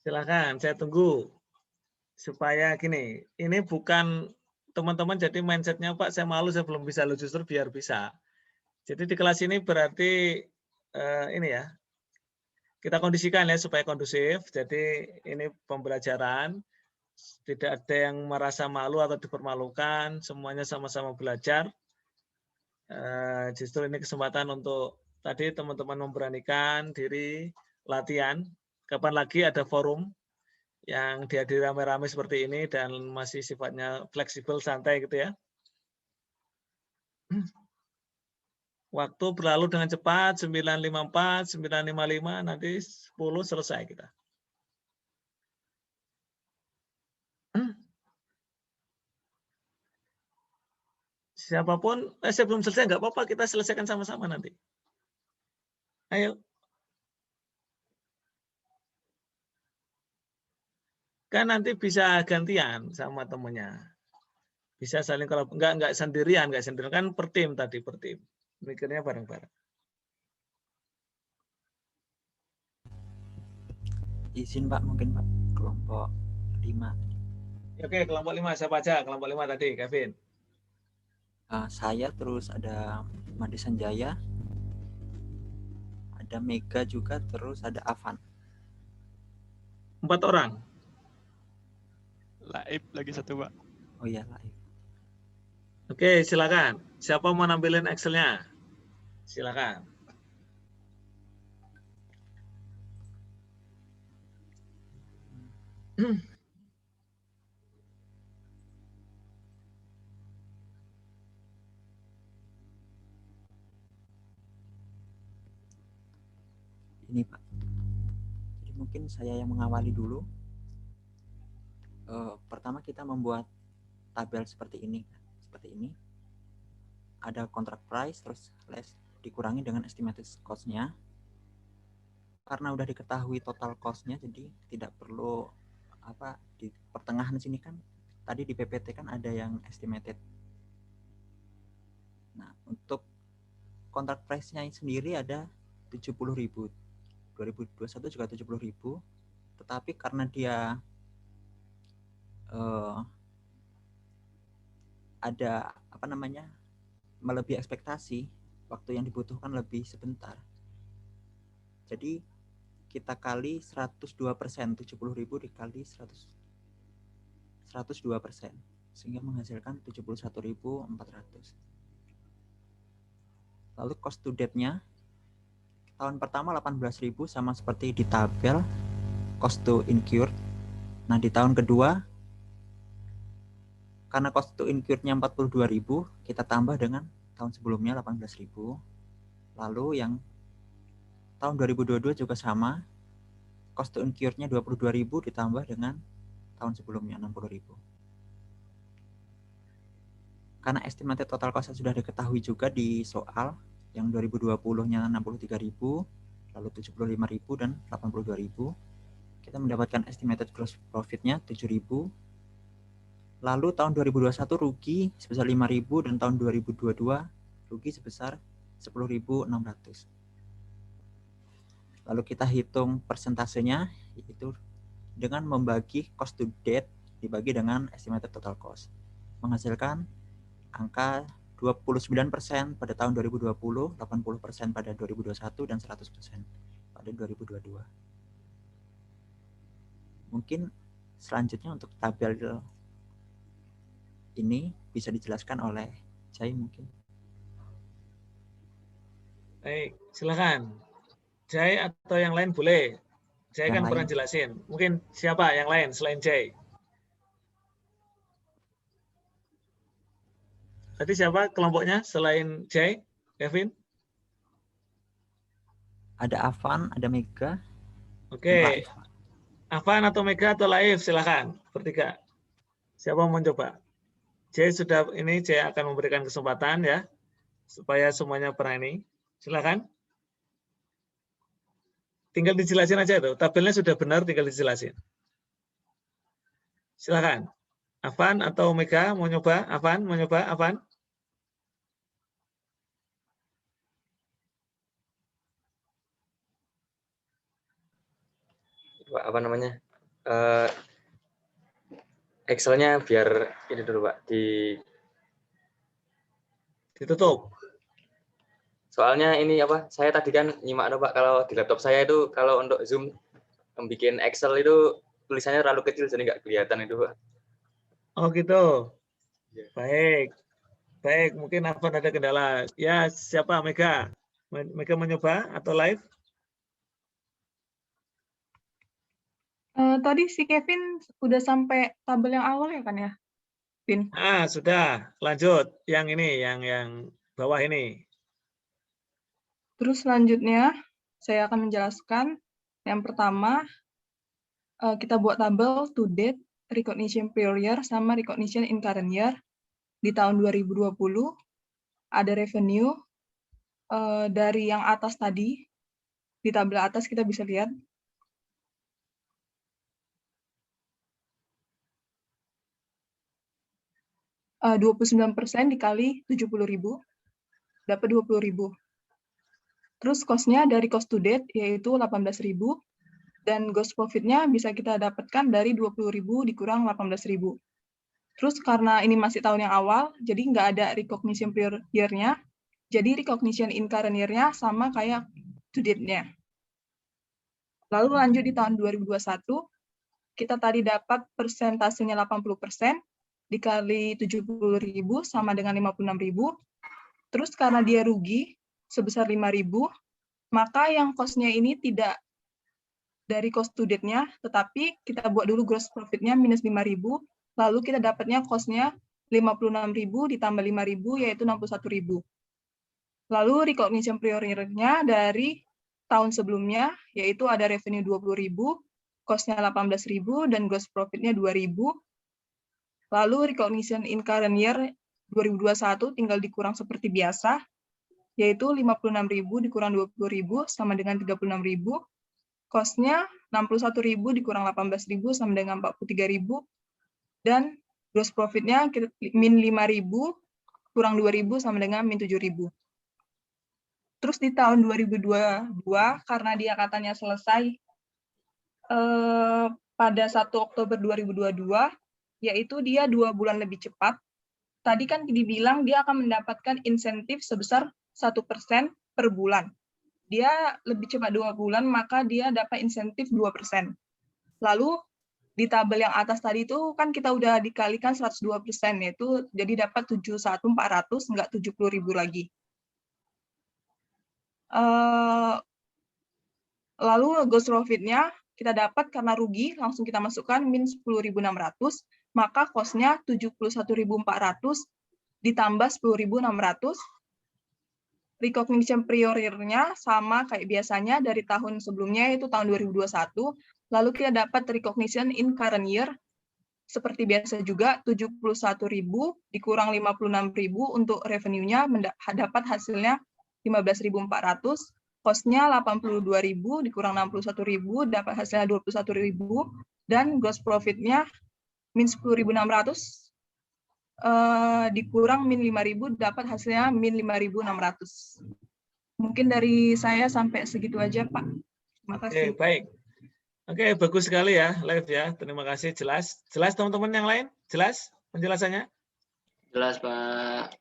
Silakan, saya tunggu. Supaya gini, ini bukan teman-teman jadi mindsetnya Pak, saya malu, saya belum bisa, justru biar bisa. Jadi di kelas ini berarti ini ya, kita kondisikan ya supaya kondusif. Jadi ini pembelajaran, tidak ada yang merasa malu atau dipermalukan, semuanya sama-sama belajar. Justru ini kesempatan untuk tadi teman-teman memberanikan diri, latihan. Kapan lagi ada forum yang dihadiri rame-rame seperti ini dan masih sifatnya fleksibel, santai gitu ya. Waktu berlalu dengan cepat, 9.54, 9.55, nanti 10 selesai kita. Siapapun, saya belum selesai, nggak apa-apa, kita selesaikan sama-sama nanti. Ayo. Kan nanti bisa gantian sama temennya. Bisa saling kalau nggak sendirian, kan per tim tadi, per tim. Mikirnya bareng-bareng. Izin Pak, mungkin Pak, kelompok 5. Oke, kelompok 5, siapa aja kelompok 5 tadi, Kevin? Saya, terus ada Made Sanjaya, ada Mega juga, terus ada Avan. 4 orang. Laib lagi satu, Pak. Oh iya, Laib. Oke, silakan. Siapa mau nampilin Excel-nya? Silakan. Ini Pak. Jadi mungkin saya yang mengawali dulu. Pertama kita membuat tabel seperti ini. Ada contract price, terus less dikurangi dengan estimated cost-nya. Karena udah diketahui total cost-nya, jadi tidak perlu di pertengahan sini kan tadi di PPT kan ada yang estimated. Nah, untuk contract price-nya sendiri ada 70.000. 2021 juga 70.000. Tetapi karena dia ada melebihi ekspektasi, waktu yang dibutuhkan lebih sebentar. Jadi kita kali 102%, 70.000 dikali 102%, sehingga menghasilkan 71.400. Lalu cost to debt-nya tahun pertama 18.000, sama seperti di tabel cost to incurred. Nah, di tahun kedua karena cost to incurred-nya 42.000, kita tambah dengan tahun sebelumnya 18.000. Lalu yang tahun 2022 juga sama, cost to incurred-nya 22.000 ditambah dengan tahun sebelumnya 60.000. Karena estimated total cost sudah diketahui juga di soal, yang 2020-nya 63.000, lalu 75.000 dan 82.000. Kita mendapatkan estimated gross profit-nya 7.000. Lalu tahun 2021 rugi sebesar 5.000 dan tahun 2022 rugi sebesar 10.600. Lalu kita hitung persentasenya, yaitu dengan membagi cost to date dibagi dengan estimated total cost, menghasilkan angka 29% pada tahun 2020, 80% pada 2021, dan 100% pada 2022. Mungkin selanjutnya untuk tabel ini bisa dijelaskan oleh Jai mungkin. Baik, silakan. Jai atau yang lain boleh. Jai Yang kan lain. pernah jelasin. Mungkin siapa yang lain selain Jai? Tadi siapa kelompoknya selain Jai, Kevin? Ada Avan, ada Mega. Oke. Avan atau Mega atau Laif, silakan. Bertiga. Siapa mau mencoba? Jai sudah ini, Jai akan memberikan kesempatan ya, supaya semuanya berani. Silakan. Tinggal dijelasin aja itu. Tabelnya sudah benar, tinggal dijelasin. Silakan. Avan atau Mega mau nyoba? Avan mau nyoba? Avan? Pak, apa namanya? Excel-nya biar ini dulu, Pak, ditutup. Soalnya ini apa? Saya tadi kan nyimak Pak, kalau di laptop saya itu kalau untuk Zoom bikin Excel itu tulisannya terlalu kecil jadi nggak kelihatan itu, Pak. Oh gitu. Baik. Baik, mungkin Avan ada kendala. Ya, siapa? Mega. Mega mencoba atau live? Tadi si Kevin udah sampai tabel yang awal ya kan ya, Vin? Sudah. Lanjut. Yang ini, yang bawah ini. Terus selanjutnya saya akan menjelaskan yang pertama kita buat tabel to date, recognition prior sama recognition in current year di tahun 2020. Ada revenue dari yang atas tadi, di tabel atas kita bisa lihat. Uh, 29% dikali 70.000, dapat 20.000. Terus cost-nya dari cost to date, yaitu 18.000, dan gross profit-nya bisa kita dapatkan dari 20.000 dikurang 18.000. Terus karena ini masih tahun yang awal, jadi nggak ada recognition prior year-nya, jadi recognition in current year-nya sama kayak to date-nya. Lalu lanjut di tahun 2021, kita tadi dapat persentasenya 80%, dikali 70.000 sama dengan 56.000. Terus karena dia rugi sebesar 5.000, maka yang cost-nya ini tidak dari cost to date-nya, tetapi kita buat dulu gross profit-nya minus 5.000, lalu kita dapatnya cost-nya 56.000 ditambah 5.000, yaitu 61.000. Lalu recognition prior year-nya dari tahun sebelumnya, yaitu ada revenue 20.000, cost-nya 18.000, dan gross profit-nya 2.000. Lalu recognition in current year 2021 tinggal dikurang seperti biasa, yaitu 56.000 dikurang 20.000 sama dengan 36.000. Cost-nya 61.000 dikurang 18.000 sama dengan 43.000. Dan gross profit-nya min 5.000 kurang 2.000 sama dengan min 7.000. Terus di tahun 2022, karena dia katanya selesai pada 1 Oktober 2022, yaitu dia 2 bulan lebih cepat. Tadi kan dibilang dia akan mendapatkan insentif sebesar 1% per bulan. Dia lebih cepat 2 bulan, maka dia dapat insentif 2%. Lalu di tabel yang atas tadi itu kan kita udah dikalikan 102%, yaitu jadi dapat 71.400, enggak 70.000 lagi. Lalu gross profit-nya kita dapat karena rugi, langsung kita masukkan min 10.600, maka cost-nya 71.400 ditambah 10.600. Recognition prior year-nya sama kayak biasanya dari tahun sebelumnya, yaitu tahun 2021. Lalu kita dapat recognition in current year, seperti biasa juga, 71.000 dikurang 56.000 untuk revenue-nya, dapat hasilnya 15.400. Cost-nya 82.000 dikurang 61.000 dapat hasilnya 21.000 dan gross profit-nya min 10.600 dikurang min 5.000 dapat hasilnya min 5.600. Mungkin dari saya sampai segitu aja, Pak. Terima kasih. Oke, baik. Oke, bagus sekali ya live ya. Terima kasih, jelas. Jelas teman-teman yang lain? Jelas penjelasannya? Jelas, Pak.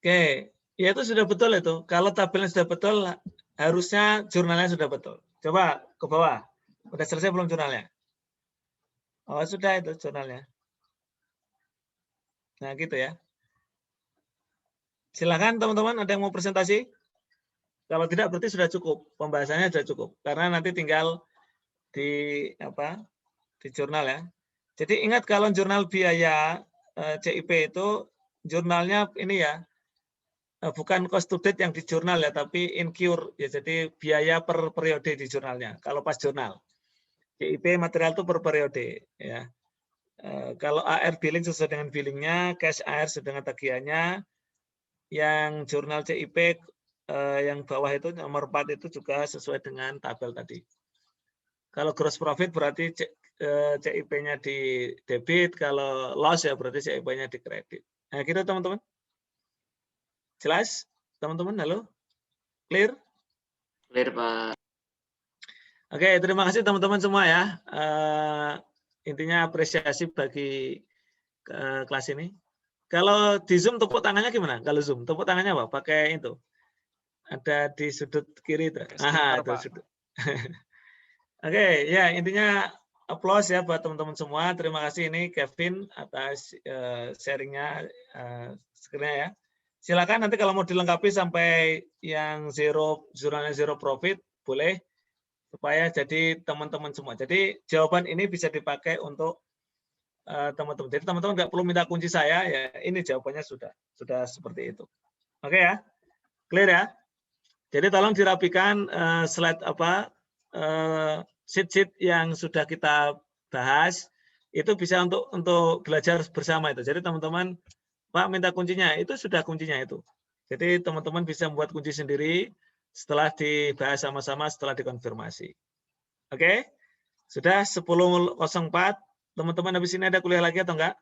Oke, ya itu sudah betul itu. Kalau tabelnya sudah betul, harusnya jurnalnya sudah betul. Coba ke bawah. Udah selesai belum jurnalnya? Oh, sudah itu jurnalnya. Nah, gitu ya. Silakan teman-teman, ada yang mau presentasi? Kalau tidak berarti sudah cukup. Pembahasannya sudah cukup. Karena nanti tinggal di jurnal ya. Jadi ingat kalau jurnal biaya CIP itu jurnalnya ini ya, bukan cost to date yang di jurnal ya, tapi incur ya, jadi biaya per periode di jurnalnya. Kalau pas jurnal, CIP material itu per periode ya. Kalau AR billing sesuai dengan billingnya, cash AR sesuai dengan tagihannya. Yang jurnal CIP yang bawah itu nomor 4 itu juga sesuai dengan tabel tadi. Kalau gross profit berarti CIP-nya di debit, kalau loss ya berarti CIP-nya di kredit. Nah, gitu teman-teman. Jelas? Teman-teman, halo? Clear? Clear, Pak. Oke, terima kasih teman-teman semua ya. Intinya apresiasi bagi kelas ini. Kalau di Zoom tepuk tangannya gimana? Kalau Zoom tepuk tangannya apa? Pakai itu. Ada di sudut kiri itu. Itu sudut. Oke, ya intinya applause ya buat teman-teman semua. Terima kasih ini Kevin atas sharingnya screen-nya ya. Silakan nanti kalau mau dilengkapi sampai yang jurnalnya zero profit boleh, supaya jadi teman-teman semua. Jadi jawaban ini bisa dipakai untuk teman-teman. Jadi teman-teman nggak perlu minta kunci saya ya. Ini jawabannya sudah seperti itu. Oke ya, clear ya. Jadi tolong dirapikan slide sheet-sheet yang sudah kita bahas itu bisa untuk belajar bersama itu. Jadi teman-teman, Pak minta kuncinya, itu sudah kuncinya itu. Jadi teman-teman bisa membuat kunci sendiri setelah dibahas sama-sama, setelah dikonfirmasi. Oke, sudah 10.04. Teman-teman habis ini ada kuliah lagi atau enggak?